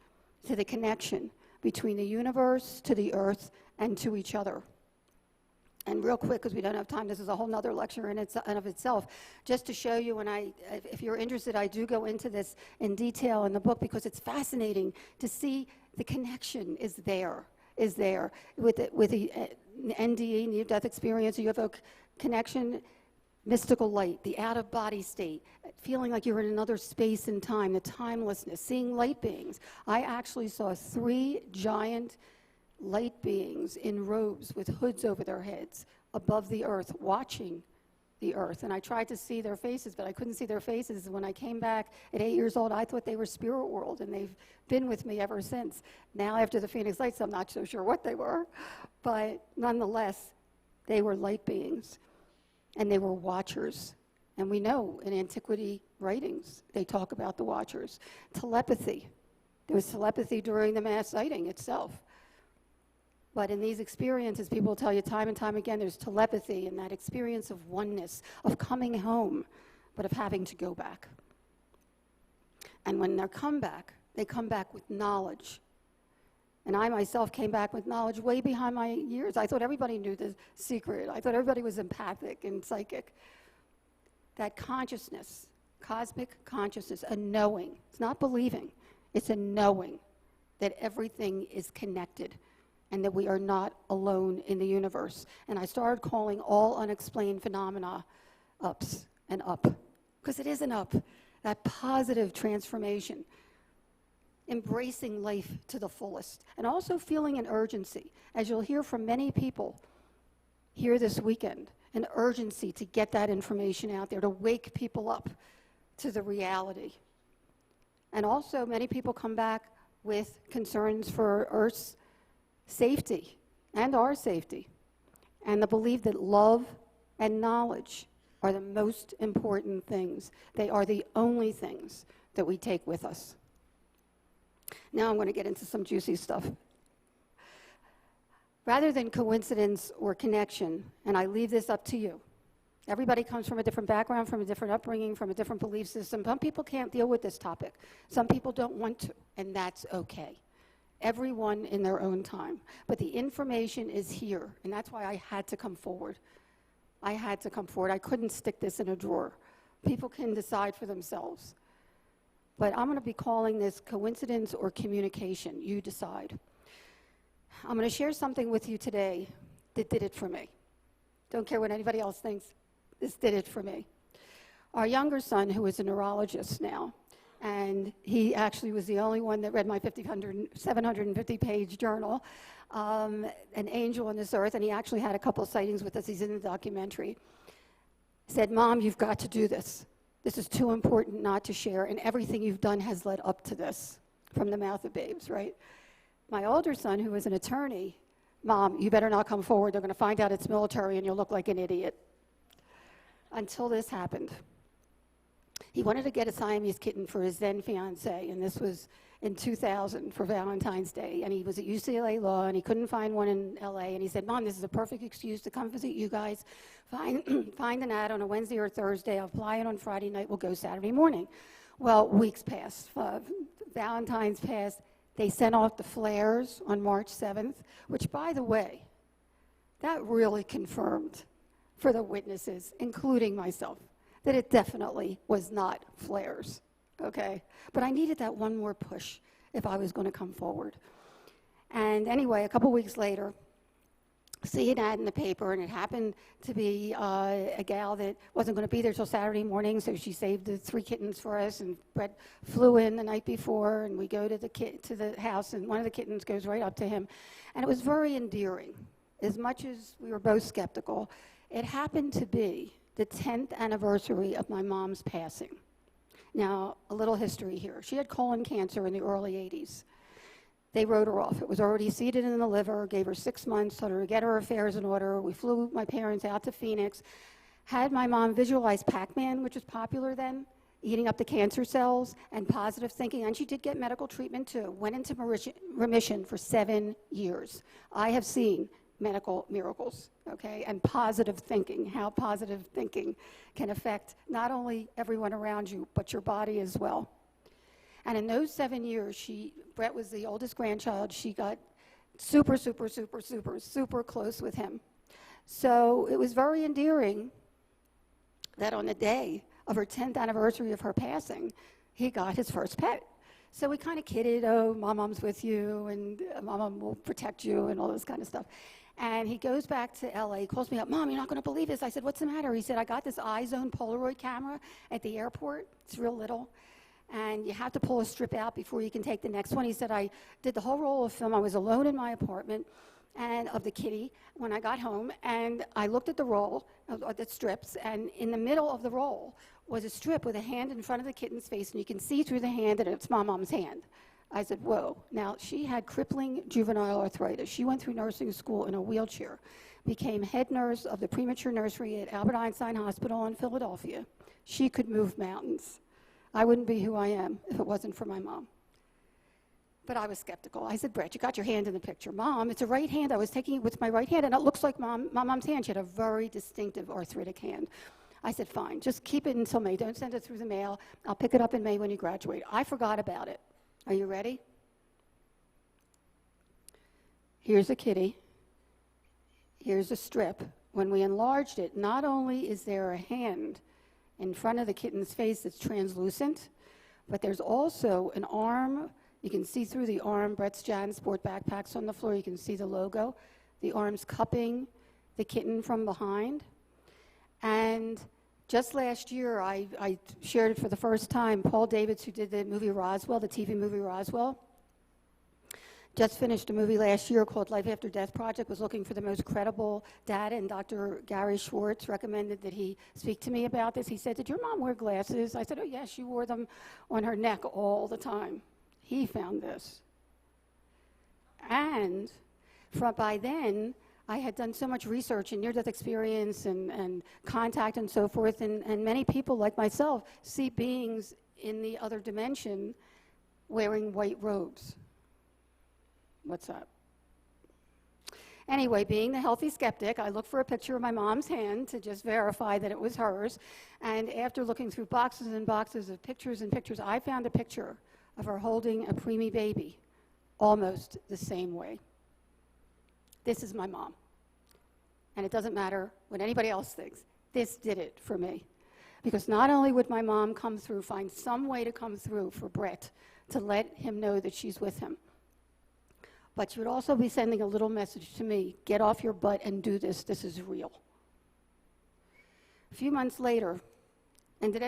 to the connection between the universe, to the earth, and to each other. And real quick, because we don't have time, this is a whole nother lecture in and of itself, just to show you, and if you're interested, I do go into this in detail in the book because it's fascinating to see the connection is there with the NDE, near-death experience, UFO connection, mystical light, the out-of-body state, feeling like you're in another space and time, the timelessness, seeing light beings. I actually saw 3 giant light beings in robes with hoods over their heads above the earth, watching the earth. And I tried to see their faces, but I couldn't see their faces. When I came back at 8 years old, I thought they were spirit world, and they've been with me ever since. Now, after the Phoenix Lights, I'm not so sure what they were, but nonetheless, they were light beings. And they were watchers. And we know in antiquity writings, they talk about the watchers. Telepathy. There was telepathy during the mass sighting itself. But in these experiences, people will tell you time and time again, there's telepathy and that experience of oneness, of coming home, but of having to go back. And when they come back with knowledge. And I myself came back with knowledge way behind my years. I thought everybody knew the secret. I thought everybody was empathic and psychic. That consciousness, cosmic consciousness, a knowing. It's not believing. It's a knowing that everything is connected and that we are not alone in the universe. And I started calling all unexplained phenomena ups and up, because it is an up, that positive transformation. Embracing life to the fullest, and also feeling an urgency, as you'll hear from many people here this weekend, an urgency to get that information out there, to wake people up to the reality. And also, many people come back with concerns for Earth's safety and our safety, and the belief that love and knowledge are the most important things. They are the only things that we take with us. Now I'm going to get into some juicy stuff. Rather than coincidence or connection, and I leave this up to you. Everybody comes from a different background, from a different upbringing, from a different belief system. Some people can't deal with this topic. Some people don't want to, and that's okay. Everyone in their own time. But the information is here, and that's why I had to come forward. I had to come forward. I couldn't stick this in a drawer. People can decide for themselves. But I'm going to be calling this coincidence or communication. You decide. I'm going to share something with you today that did it for me. Don't care what anybody else thinks. This did it for me. Our younger son, who is a neurologist now, and he actually was the only one that read my 750-page journal, An Angel on This Earth, and he actually had a couple of sightings with us. He's in the documentary. Said, Mom, you've got to do this. This is too important not to share, and everything you've done has led up to this, from the mouth of babes, right? My older son, who is an attorney, Mom, you better not come forward. They're going to find out it's military, and you'll look like an idiot. Until this happened. He wanted to get a Siamese kitten for his then fiance, and this was in 2000 for Valentine's Day. And he was at UCLA Law, and he couldn't find one in LA. And he said, Mom, this is a perfect excuse to come visit you guys. Find an ad on a Wednesday or Thursday. I'll fly in on Friday night. We'll go Saturday morning. Well, weeks passed. Valentine's passed. They sent off the flares on March 7th, which, by the way, that really confirmed for the witnesses, including myself, that it definitely was not flares, okay? But I needed that one more push if I was going to come forward. And anyway, a couple weeks later, see an ad in the paper, and it happened to be a gal that wasn't going to be there till Saturday morning, so she saved the 3 kittens for us, and Brett flew in the night before, and we go to the house, and one of the kittens goes right up to him, and it was very endearing. As much as we were both skeptical, it happened to be the 10th anniversary of my mom's passing. Now, a little history here. She had colon cancer in the early 80s. They wrote her off. It was already seeded in the liver, gave her 6 months, told her to get her affairs in order. We flew my parents out to Phoenix, had my mom visualize Pac-Man, which was popular then, eating up the cancer cells, and positive thinking. And she did get medical treatment too. Went into remission for 7 years. I have seen medical miracles, okay, and positive thinking, how positive thinking can affect not only everyone around you, but your body as well. And in those 7 years, Brett was the oldest grandchild. She got super, super, super, super, super close with him. So it was very endearing that on the day of her 10th anniversary of her passing, he got his first pet. So we kind of kidded, oh, Mom's with you, and Mom will protect you, and all this kind of stuff. And he goes back to LA, he calls me up, Mom, you're not going to believe this. I said, what's the matter? He said, I got this iZone Polaroid camera at the airport. It's real little. And you have to pull a strip out before you can take the next one. He said, I did the whole roll of film. I was alone in my apartment and of the kitty when I got home. And I looked at the roll, of the strips, and in the middle of the roll was a strip with a hand in front of the kitten's face, and you can see through the hand that it's my mom's hand. I said, whoa. Now, she had crippling juvenile arthritis. She went through nursing school in a wheelchair, became head nurse of the premature nursery at Albert Einstein Hospital in Philadelphia. She could move mountains. I wouldn't be who I am if it wasn't for my mom. But I was skeptical. I said, Brett, you got your hand in the picture. Mom, it's a right hand. I was taking it with my right hand, and it looks like my mom's hand. She had a very distinctive arthritic hand. I said, fine, just keep it until May. Don't send it through the mail. I'll pick it up in May when you graduate. I forgot about it. Are you ready? Here's a kitty. Here's a strip. When we enlarged it, not only is there a hand in front of the kitten's face that's translucent, but there's also an arm. You can see through the arm. Brett's JanSport backpack's on the floor. You can see the logo. The arm's cupping the kitten from behind. And just last year, I shared it for the first time. Paul Davids, who did the movie Roswell, the TV movie Roswell, just finished a movie last year called Life After Death Project, was looking for the most credible data, and Dr. Gary Schwartz recommended that he speak to me about this. He said, did your mom wear glasses? I said, oh, yes, she wore them on her neck all the time. He found this. And by then, I had done so much research and near-death experience and contact and so forth, and many people like myself see beings in the other dimension wearing white robes. What's up? Anyway, being the healthy skeptic, I looked for a picture of my mom's hand to just verify that it was hers, and after looking through boxes and boxes of pictures and pictures, I found a picture of her holding a preemie baby almost the same way. This is my mom. And it doesn't matter what anybody else thinks. This did it for me. Because not only would my mom come through, find some way to come through for Brett to let him know that she's with him, but she would also be sending a little message to me: get off your butt and do this. This is real. A few months later, and did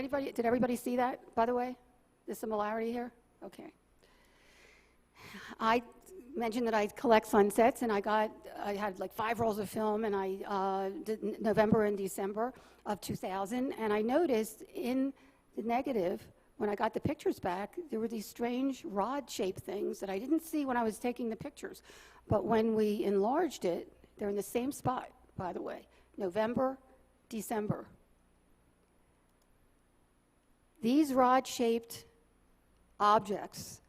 everybody see that, by the way? The similarity here? Okay. I mentioned that I collect sunsets, and I had like 5 rolls of film, and I did November and December of 2000, and I noticed in the negative, when I got the pictures back, there were these strange rod-shaped things that I didn't see when I was taking the pictures. But when we enlarged it, they're in the same spot, by the way, November, December. These rod-shaped objects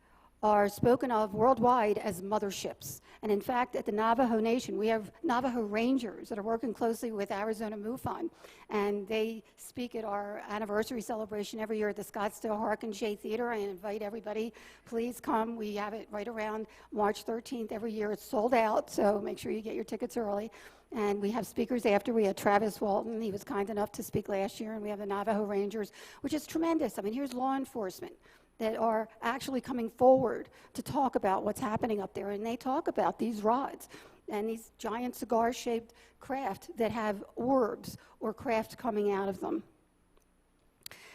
are spoken of worldwide as motherships. And in fact, at the Navajo Nation, we have Navajo Rangers that are working closely with Arizona MUFON. And they speak at our anniversary celebration every year at the Scottsdale Hark and Shea Theater. I invite everybody, please come. We have it right around March 13th every year. It's sold out, so make sure you get your tickets early. And we have speakers after. We had Travis Walton. He was kind enough to speak last year. And we have the Navajo Rangers, which is tremendous. I mean, here's law enforcement that are actually coming forward to talk about what's happening up there. And they talk about these rods and these giant cigar-shaped craft that have orbs or craft coming out of them.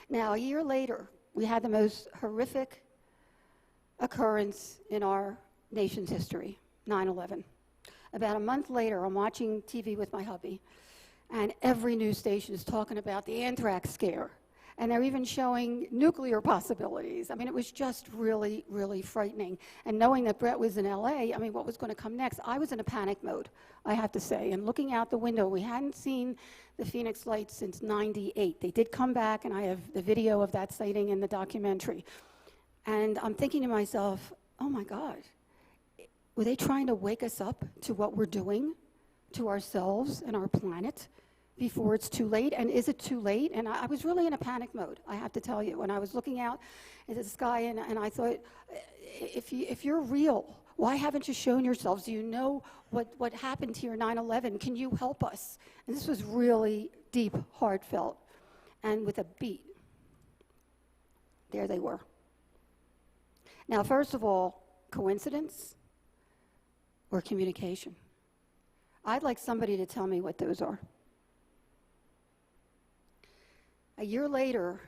Now, a year later, we had the most horrific occurrence in our nation's history, 9/11. About a month later, I'm watching TV with my hubby, and every news station is talking about the anthrax scare. And they're even showing nuclear possibilities. I mean, it was just really, really frightening. And knowing that Brett was in LA, I mean, what was going to come next? I was in a panic mode, I have to say. And looking out the window, we hadn't seen the Phoenix lights since '98. They did come back, and I have the video of that sighting in the documentary. And I'm thinking to myself, oh my God, were they trying to wake us up to what we're doing to ourselves and our planet before it's too late? And is it too late? And I was really in a panic mode, I have to tell you. When I was looking out into the sky, and I thought, if you're real, why haven't you shown yourselves? Do you know what happened here 9/11? Can you help us? And this was really deep, heartfelt. And with a beat, there they were. Now, first of all, coincidence or communication? I'd like somebody to tell me what those are. A year later,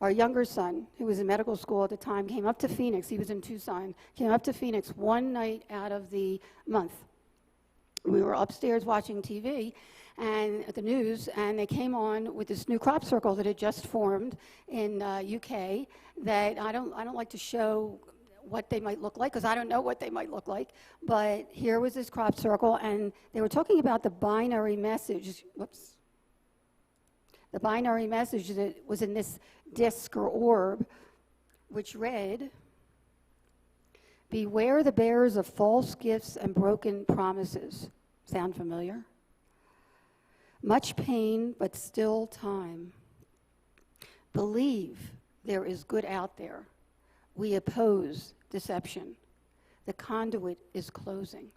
our younger son, who was in medical school at the time, came up to Phoenix. He was in Tucson. Came up to Phoenix one night out of the month. We were upstairs watching TV and the news, and they came on with this new crop circle that had just formed in UK. That I don't like to show what they might look like, because I don't know what they might look like. But here was this crop circle, and they were talking about the binary message. Whoops. The binary message that was in this disc or orb, which read, "Beware the bearers of false gifts and broken promises." Sound familiar? "Much pain, but still time. Believe there is good out there. We oppose deception. The conduit is closing."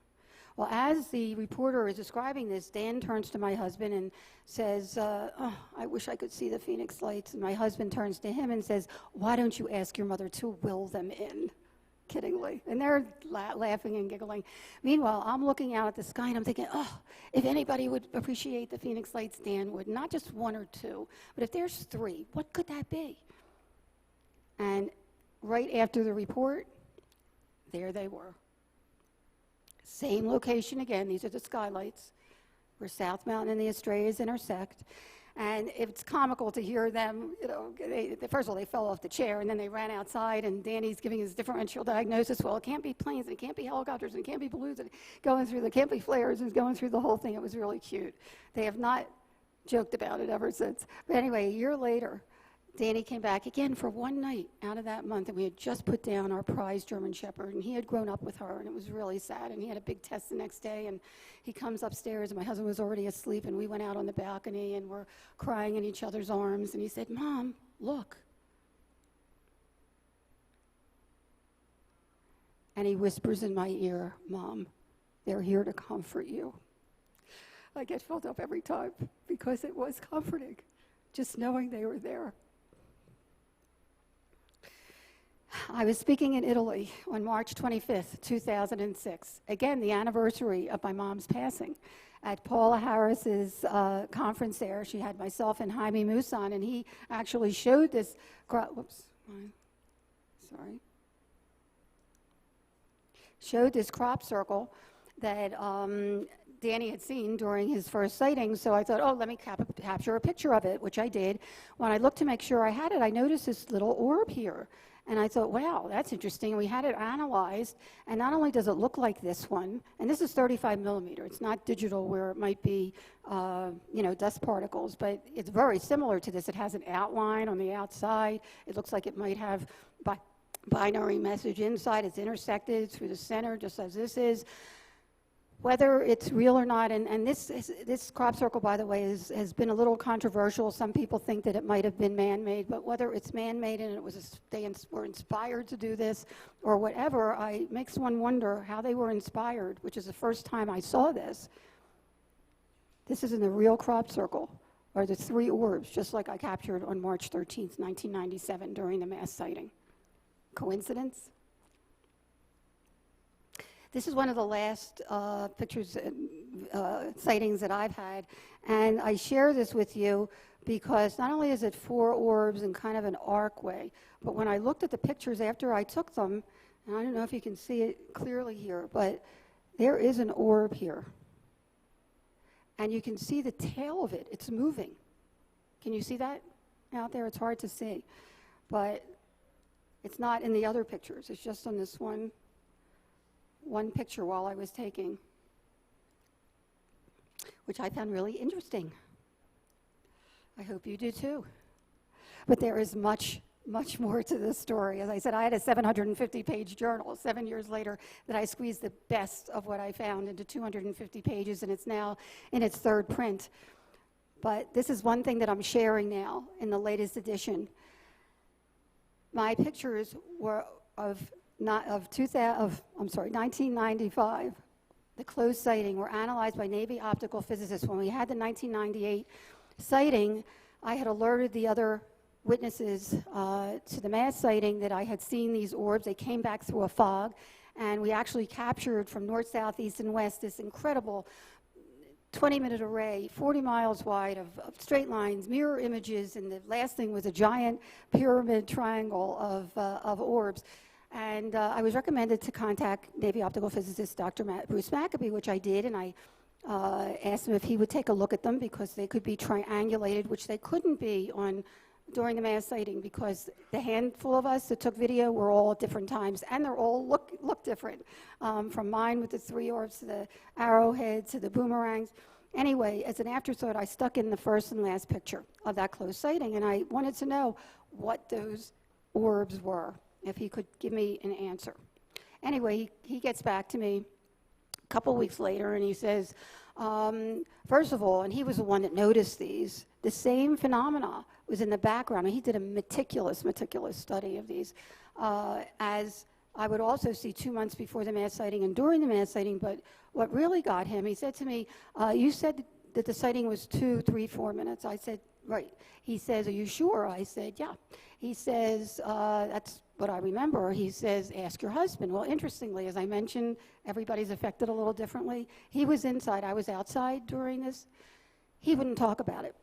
Well, as the reporter is describing this, Dan turns to my husband and says, "Oh, I wish I could see the Phoenix lights." And my husband turns to him and says, "Why don't you ask your mother to will them in?" Kiddingly. And they're laughing and giggling. Meanwhile, I'm looking out at the sky and I'm thinking, oh, if anybody would appreciate the Phoenix lights, Dan would. Not just 1 or 2, but if there's 3, what could that be? And right after the report, there they were. Same location again. These are the skylights where South Mountain and the Estrellas intersect. And it's comical to hear them, you know, first of all, they fell off the chair, and then they ran outside, and Danny's giving his differential diagnosis. Well, it can't be planes, and it can't be helicopters, and it can't be balloons, and it can't be flares, and going through the whole thing. It was really cute. They have not joked about it ever since. But anyway, a year later, Danny came back again for one night out of that month, and we had just put down our prize German Shepherd, and he had grown up with her, and it was really sad, and he had a big test the next day, and he comes upstairs, and my husband was already asleep, and we went out on the balcony, and we're crying in each other's arms, and he said, "Mom, look." And he whispers in my ear, "Mom, they're here to comfort you." I get filled up every time because it was comforting, just knowing they were there. I was speaking in Italy on March 25th, 2006. Again, the anniversary of my mom's passing. At Paula Harris's conference there, she had myself and Jaime Musan, and he actually showed this showed this crop circle that Danny had seen during his first sighting. So I thought, oh, let me capture a picture of it, which I did. When I looked to make sure I had it, I noticed this little orb here. And I thought, wow, that's interesting. We had it analyzed, and not only does it look like this one, and this is 35 millimeter. It's not digital where it might be, dust particles, but it's very similar to this. It has an outline on the outside. It looks like it might have binary message inside. It's intersected through the center, just as this is. Whether it's real or not, and this crop circle, by the way, has been a little controversial. Some people think that it might have been man-made, but whether it's man-made and they were inspired to do this or whatever, it makes one wonder how they were inspired, which is the first time I saw this. This is in the real crop circle, or the three orbs, just like I captured on March 13th, 1997 during the mass sighting. Coincidence? This is one of the last pictures, sightings that I've had, and I share this with you because not only is it four orbs in kind of an arc way, but when I looked at the pictures after I took them, and I don't know if you can see it clearly here, but there is an orb here. And you can see the tail of it. It's moving. Can you see that out there? It's hard to see, but it's not in the other pictures. It's just on this one picture while I was taking, which I found really interesting. I hope you do too. But there is much, much more to this story. As I said, I had a 750-page journal 7 years later that I squeezed the best of what I found into 250 pages, and it's now in its third print. But this is one thing that I'm sharing now in the latest edition. My pictures were of 1995, the closed sighting, were analyzed by Navy optical physicists. When we had the 1998 sighting, I had alerted the other witnesses to the mass sighting that I had seen these orbs. They came back through a fog, and we actually captured from north, south, east, and west this incredible 20-minute array, 40 miles wide of straight lines, mirror images, and the last thing was a giant pyramid triangle of orbs. And I was recommended to contact Navy optical physicist Dr. Bruce Maccabee, which I did, and I asked him if he would take a look at them because they could be triangulated, which they couldn't be during the mass sighting because the handful of us that took video were all at different times, and they're all look different, from mine with the three orbs to the arrowhead to the boomerangs. Anyway, as an afterthought, I stuck in the first and last picture of that close sighting, and I wanted to know what those orbs were, if he could give me an answer. Anyway, he gets back to me a couple weeks later, and he says, first of all, and he was the one that noticed these, the same phenomena was in the background, and he did a meticulous study of these, as I would also see 2 months before the mass sighting and during the mass sighting. But what really got him, he said to me, you said that the sighting was 2, 3, 4 minutes. I said, right. He says, are you sure? I said, yeah. He says, that's what I remember. He says, ask your husband. Well, interestingly, as I mentioned, everybody's affected a little differently. He was inside. I was outside during this. He wouldn't talk about it.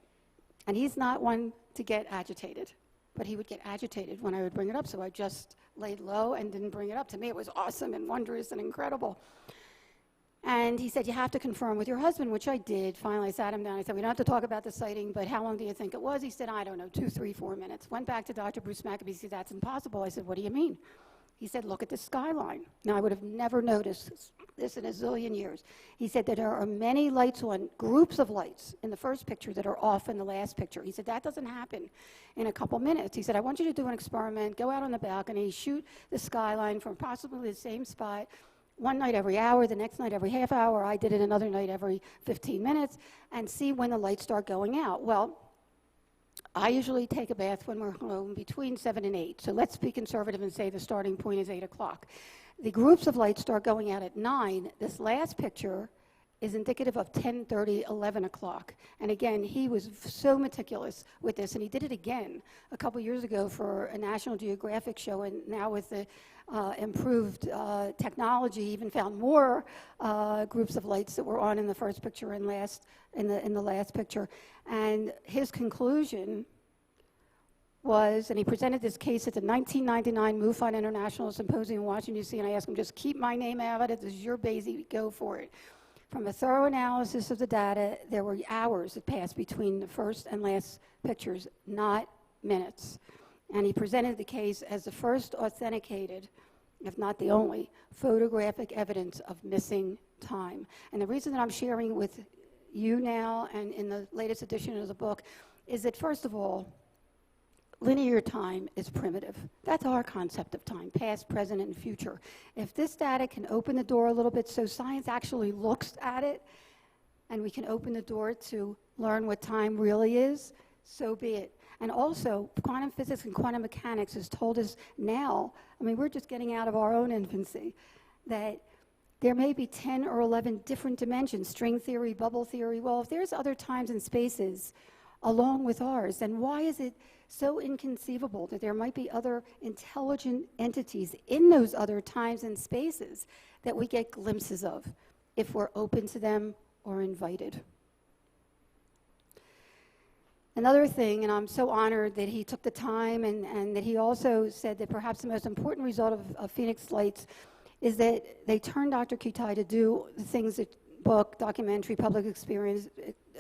And he's not one to get agitated, but he would get agitated when I would bring it up. So I just laid low and didn't bring it up. To me, it was awesome and wondrous and incredible. And he said, you have to confirm with your husband, which I did. Finally, I sat him down. I said, we don't have to talk about the sighting, but how long do you think it was? He said, I don't know, 2, 3, 4 minutes. Went back to Dr. Bruce McAbee. He said, that's impossible. I said, what do you mean? He said, look at the skyline. Now, I would have never noticed this in a zillion years. He said that there are many lights on, groups of lights in the first picture that are off in the last picture. He said, that doesn't happen in a couple minutes. He said, I want you to do an experiment, go out on the balcony, shoot the skyline from possibly the same spot, one night every hour, the next night every half hour. I did it another night every 15 minutes, and see when the lights start going out. Well, I usually take a bath when we're home between 7 and 8. So let's be conservative and say the starting point is 8 o'clock. The groups of lights start going out at 9. This last picture is indicative of 10:30, 11 o'clock. And again, he was so meticulous with this, and he did it again a couple years ago for a National Geographic show, and now with the improved technology, even found more groups of lights that were on in the first picture and in the last picture. And his conclusion was, and he presented this case at the 1999 MUFON International Symposium in Washington, D.C., and I asked him, just keep my name out of it. This is your baby. Go for it. From a thorough analysis of the data, there were hours that passed between the first and last pictures, not minutes. And he presented the case as the first authenticated, if not the only, photographic evidence of missing time. And the reason that I'm sharing with you now and in the latest edition of the book is that, first of all, linear time is primitive. That's our concept of time, past, present, and future. If this data can open the door a little bit so science actually looks at it and we can open the door to learn what time really is, so be it. And also, quantum physics and quantum mechanics has told us now, I mean, we're just getting out of our own infancy, that there may be 10 or 11 different dimensions, string theory, bubble theory. Well, if there's other times and spaces along with ours, then why is it so inconceivable that there might be other intelligent entities in those other times and spaces that we get glimpses of if we're open to them or invited? Another thing, and I'm so honored that he took the time and that he also said that perhaps the most important result of Phoenix Lights is that they turned Dr. Kitai to do the things that book, documentary, public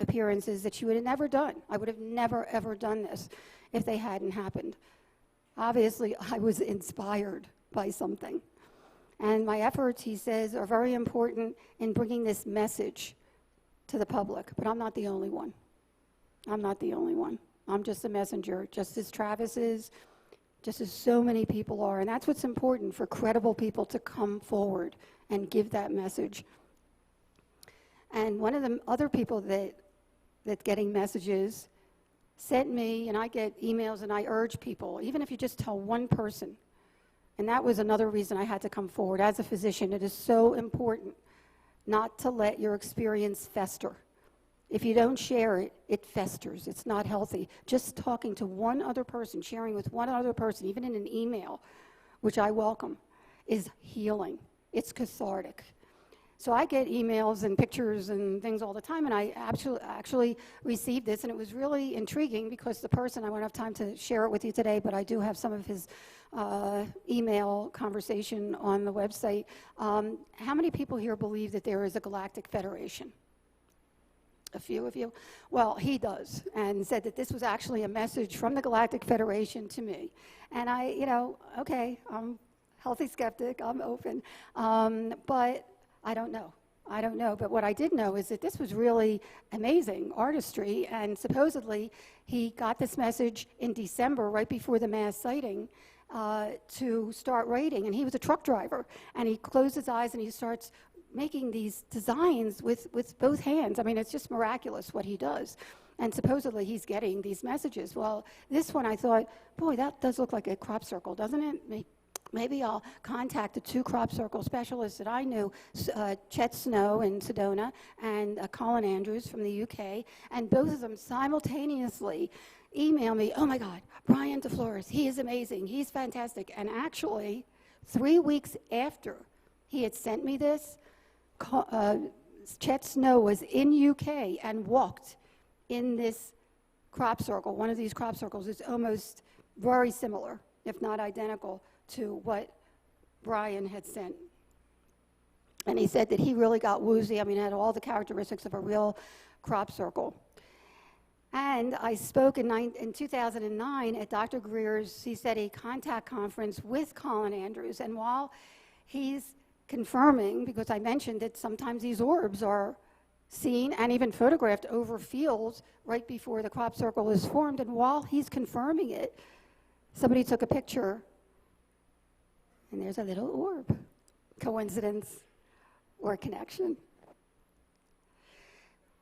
appearances that she would have never done. I would have never, ever done this if they hadn't happened. Obviously, I was inspired by something. And my efforts, he says, are very important in bringing this message to the public. But I'm not the only one. I'm not the only one. I'm just a messenger, just as Travis is, just as so many people are. And that's what's important, for credible people to come forward and give that message. And one of the other people that's getting messages sent me, and I get emails, and I urge people, even if you just tell one person, and that was another reason I had to come forward. As a physician, it is so important not to let your experience fester. If you don't share it, it festers. It's not healthy. Just talking to one other person, sharing with one other person, even in an email, which I welcome, is healing. It's cathartic. So I get emails and pictures and things all the time, and I actually received this, and it was really intriguing because the person, I won't have time to share it with you today, but I do have some of his email conversation on the website. How many people here believe that there is a galactic federation? A few of you? Well, he does, and said that this was actually a message from the Galactic Federation to me. And I, okay, I'm a healthy skeptic, I'm open, but I don't know. I don't know, but what I did know is that this was really amazing artistry, and supposedly he got this message in December, right before the mass sighting, to start writing, and he was a truck driver, and he closed his eyes and he starts making these designs with both hands. I mean, it's just miraculous what he does. And supposedly he's getting these messages. Well, this one I thought, boy, that does look like a crop circle, doesn't it? Maybe I'll contact the 2 crop circle specialists that I knew, Chet Snow in Sedona and Colin Andrews from the UK, and both of them simultaneously email me, oh my God, Brian DeFlores, he is amazing, he's fantastic. And actually, 3 weeks after he had sent me this, Chet Snow was in UK and walked in this crop circle. One of these crop circles is almost very similar, if not identical, to what Brian had sent. And he said that he really got woozy. I mean, it had all the characteristics of a real crop circle. And I spoke in 2009 at Dr. Greer's, he said, a contact conference with Colin Andrews. And while he's confirming, because I mentioned that sometimes these orbs are seen and even photographed over fields right before the crop circle is formed, and while he's confirming it, somebody took a picture, and there's a little orb. Coincidence or connection?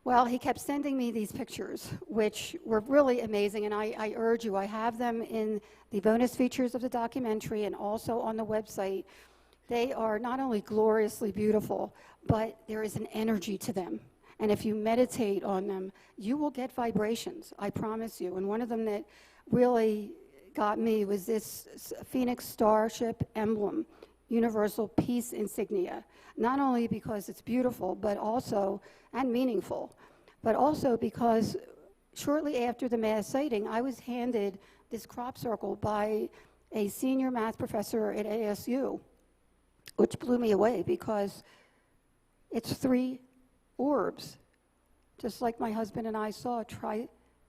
Well, he kept sending me these pictures, which were really amazing, and I urge you, I have them in the bonus features of the documentary and also on the website. They are not only gloriously beautiful, but there is an energy to them. And if you meditate on them, you will get vibrations, I promise you. And one of them that really got me was this Phoenix Starship emblem, Universal Peace Insignia. Not only because it's beautiful, but also, and meaningful, but also because shortly after the mass sighting, I was handed this crop circle by a senior math professor at ASU, which blew me away because it's 3 orbs, just like my husband and I saw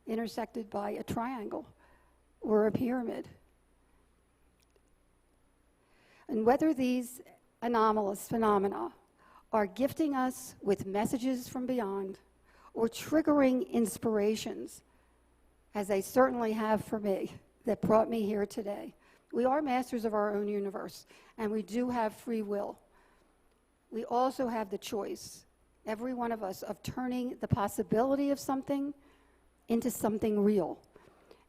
intersected by a triangle or a pyramid. And whether these anomalous phenomena are gifting us with messages from beyond or triggering inspirations, as they certainly have for me, that brought me here today. We are masters of our own universe, and we do have free will. We also have the choice, every one of us, of turning the possibility of something into something real.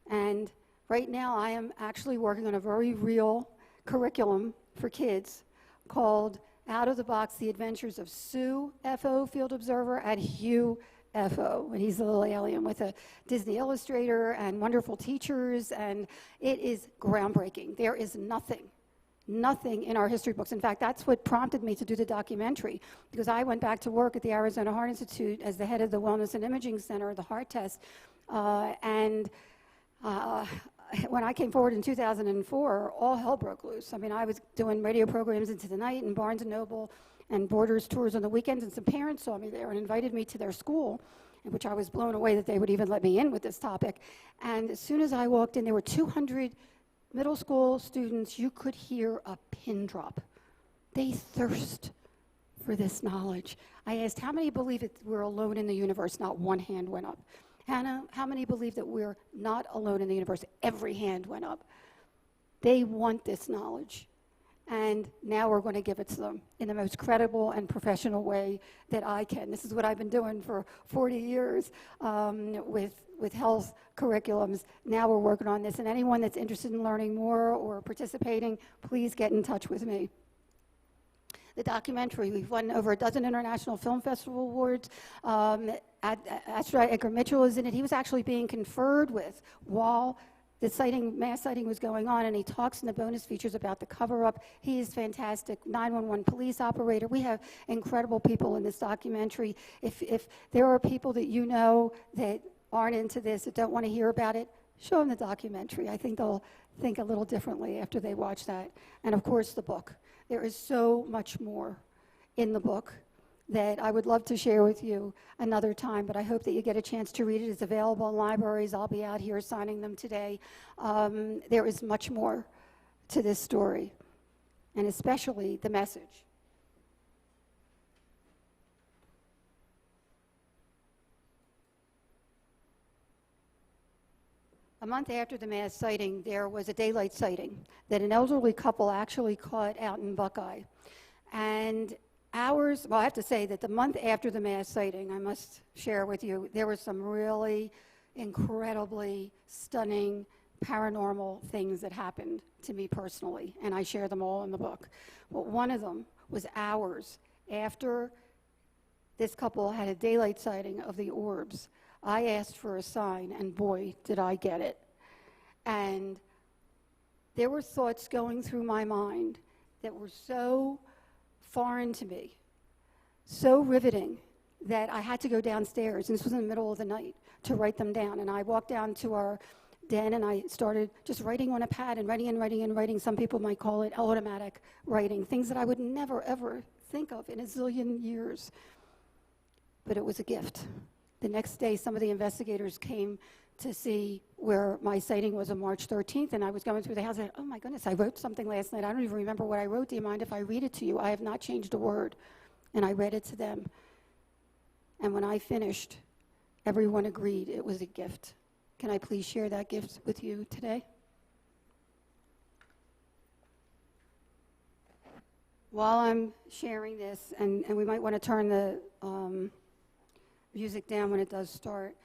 And right now I am actually working on a very real curriculum for kids called Out of the Box, The Adventures of Sue F.O. Field Observer and Hugh F.O. And he's a little alien with a Disney illustrator and wonderful teachers, and it is groundbreaking. There is nothing in our history books. In fact, that's what prompted me to do the documentary, because I went back to work at the Arizona Heart Institute as the head of the Wellness and Imaging Center, the heart test, when I came forward in 2004, all hell broke loose. I mean, I was doing radio programs into the night and Barnes & Noble and Borders tours on the weekends, and some parents saw me there and invited me to their school, in which I was blown away that they would even let me in with this topic. And as soon as I walked in, there were 200 middle school students. You could hear a pin drop. They thirst for this knowledge. I asked, how many believe that we're alone in the universe? Not one hand went up. Hannah, how many believe that we're not alone in the universe? Every hand went up. They want this knowledge. And now we're going to give it to them in the most credible and professional way that I can. This is what I've been doing for 40 years with health curriculums. Now we're working on this. And anyone that's interested in learning more or participating, please get in touch with me. The documentary, we've won over a dozen international film festival awards. Astronaut Edgar Mitchell is in it. He was actually being conferred with while the mass sighting was going on, and he talks in the bonus features about the cover-up. He is fantastic. 911 police operator. We have incredible people in this documentary. If there are people that you know that aren't into this, that don't want to hear about it, show them the documentary. I think they'll think a little differently after they watch that. And of course, the book. There is so much more in the book that I would love to share with you another time, but I hope that you get a chance to read it. It's available in libraries. I'll be out here signing them today. There is much more to this story, and especially the message. A month after the mass sighting, there was a daylight sighting that an elderly couple actually caught out in Buckeye. And well, I have to say that the month after the mass sighting, I must share with you, there were some really incredibly stunning paranormal things that happened to me personally, and I share them all in the book. But one of them was hours after this couple had a daylight sighting of the orbs. I asked for a sign, and boy, did I get it. And there were thoughts going through my mind that were so foreign to me, so riveting, that I had to go downstairs, and this was in the middle of the night, to write them down. And I walked down to our den, and I started just writing on a pad and writing and writing and writing. Some people might call it automatic writing, things that I would never, ever think of in a zillion years. But it was a gift. The next day, some of the investigators came to see where my sighting was on March 13th, and I was going through the house. I said, oh my goodness, I wrote something last night. I don't even remember what I wrote. Do you mind if I read it to you? I have not changed a word. And I read it to them. And when I finished, everyone agreed it was a gift. Can I please share that gift with you today? While I'm sharing this, and we might want to turn the music down when it does start,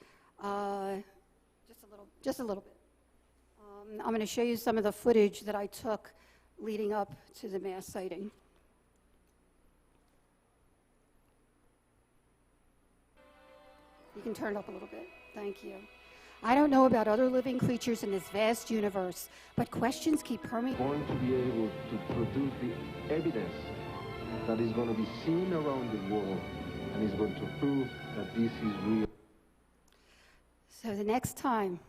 just a little bit. I'm going to show you some of the footage that I took leading up to the mass sighting. You can turn it up a little bit. Thank you. I don't know about other living creatures in this vast universe, but questions keep permeating. Going to be able to produce the evidence that is going to be seen around the world and is going to prove that this is real. So the next time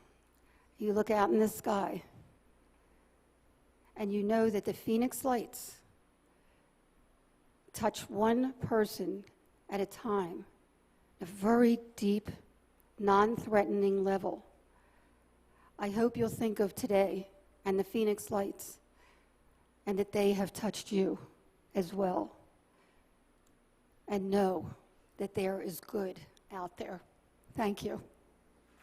you look out in the sky and you know that the Phoenix lights touch one person at a time, a very deep, non-threatening level, I hope you'll think of today and the Phoenix lights and that they have touched you as well. And know that there is good out there. Thank you.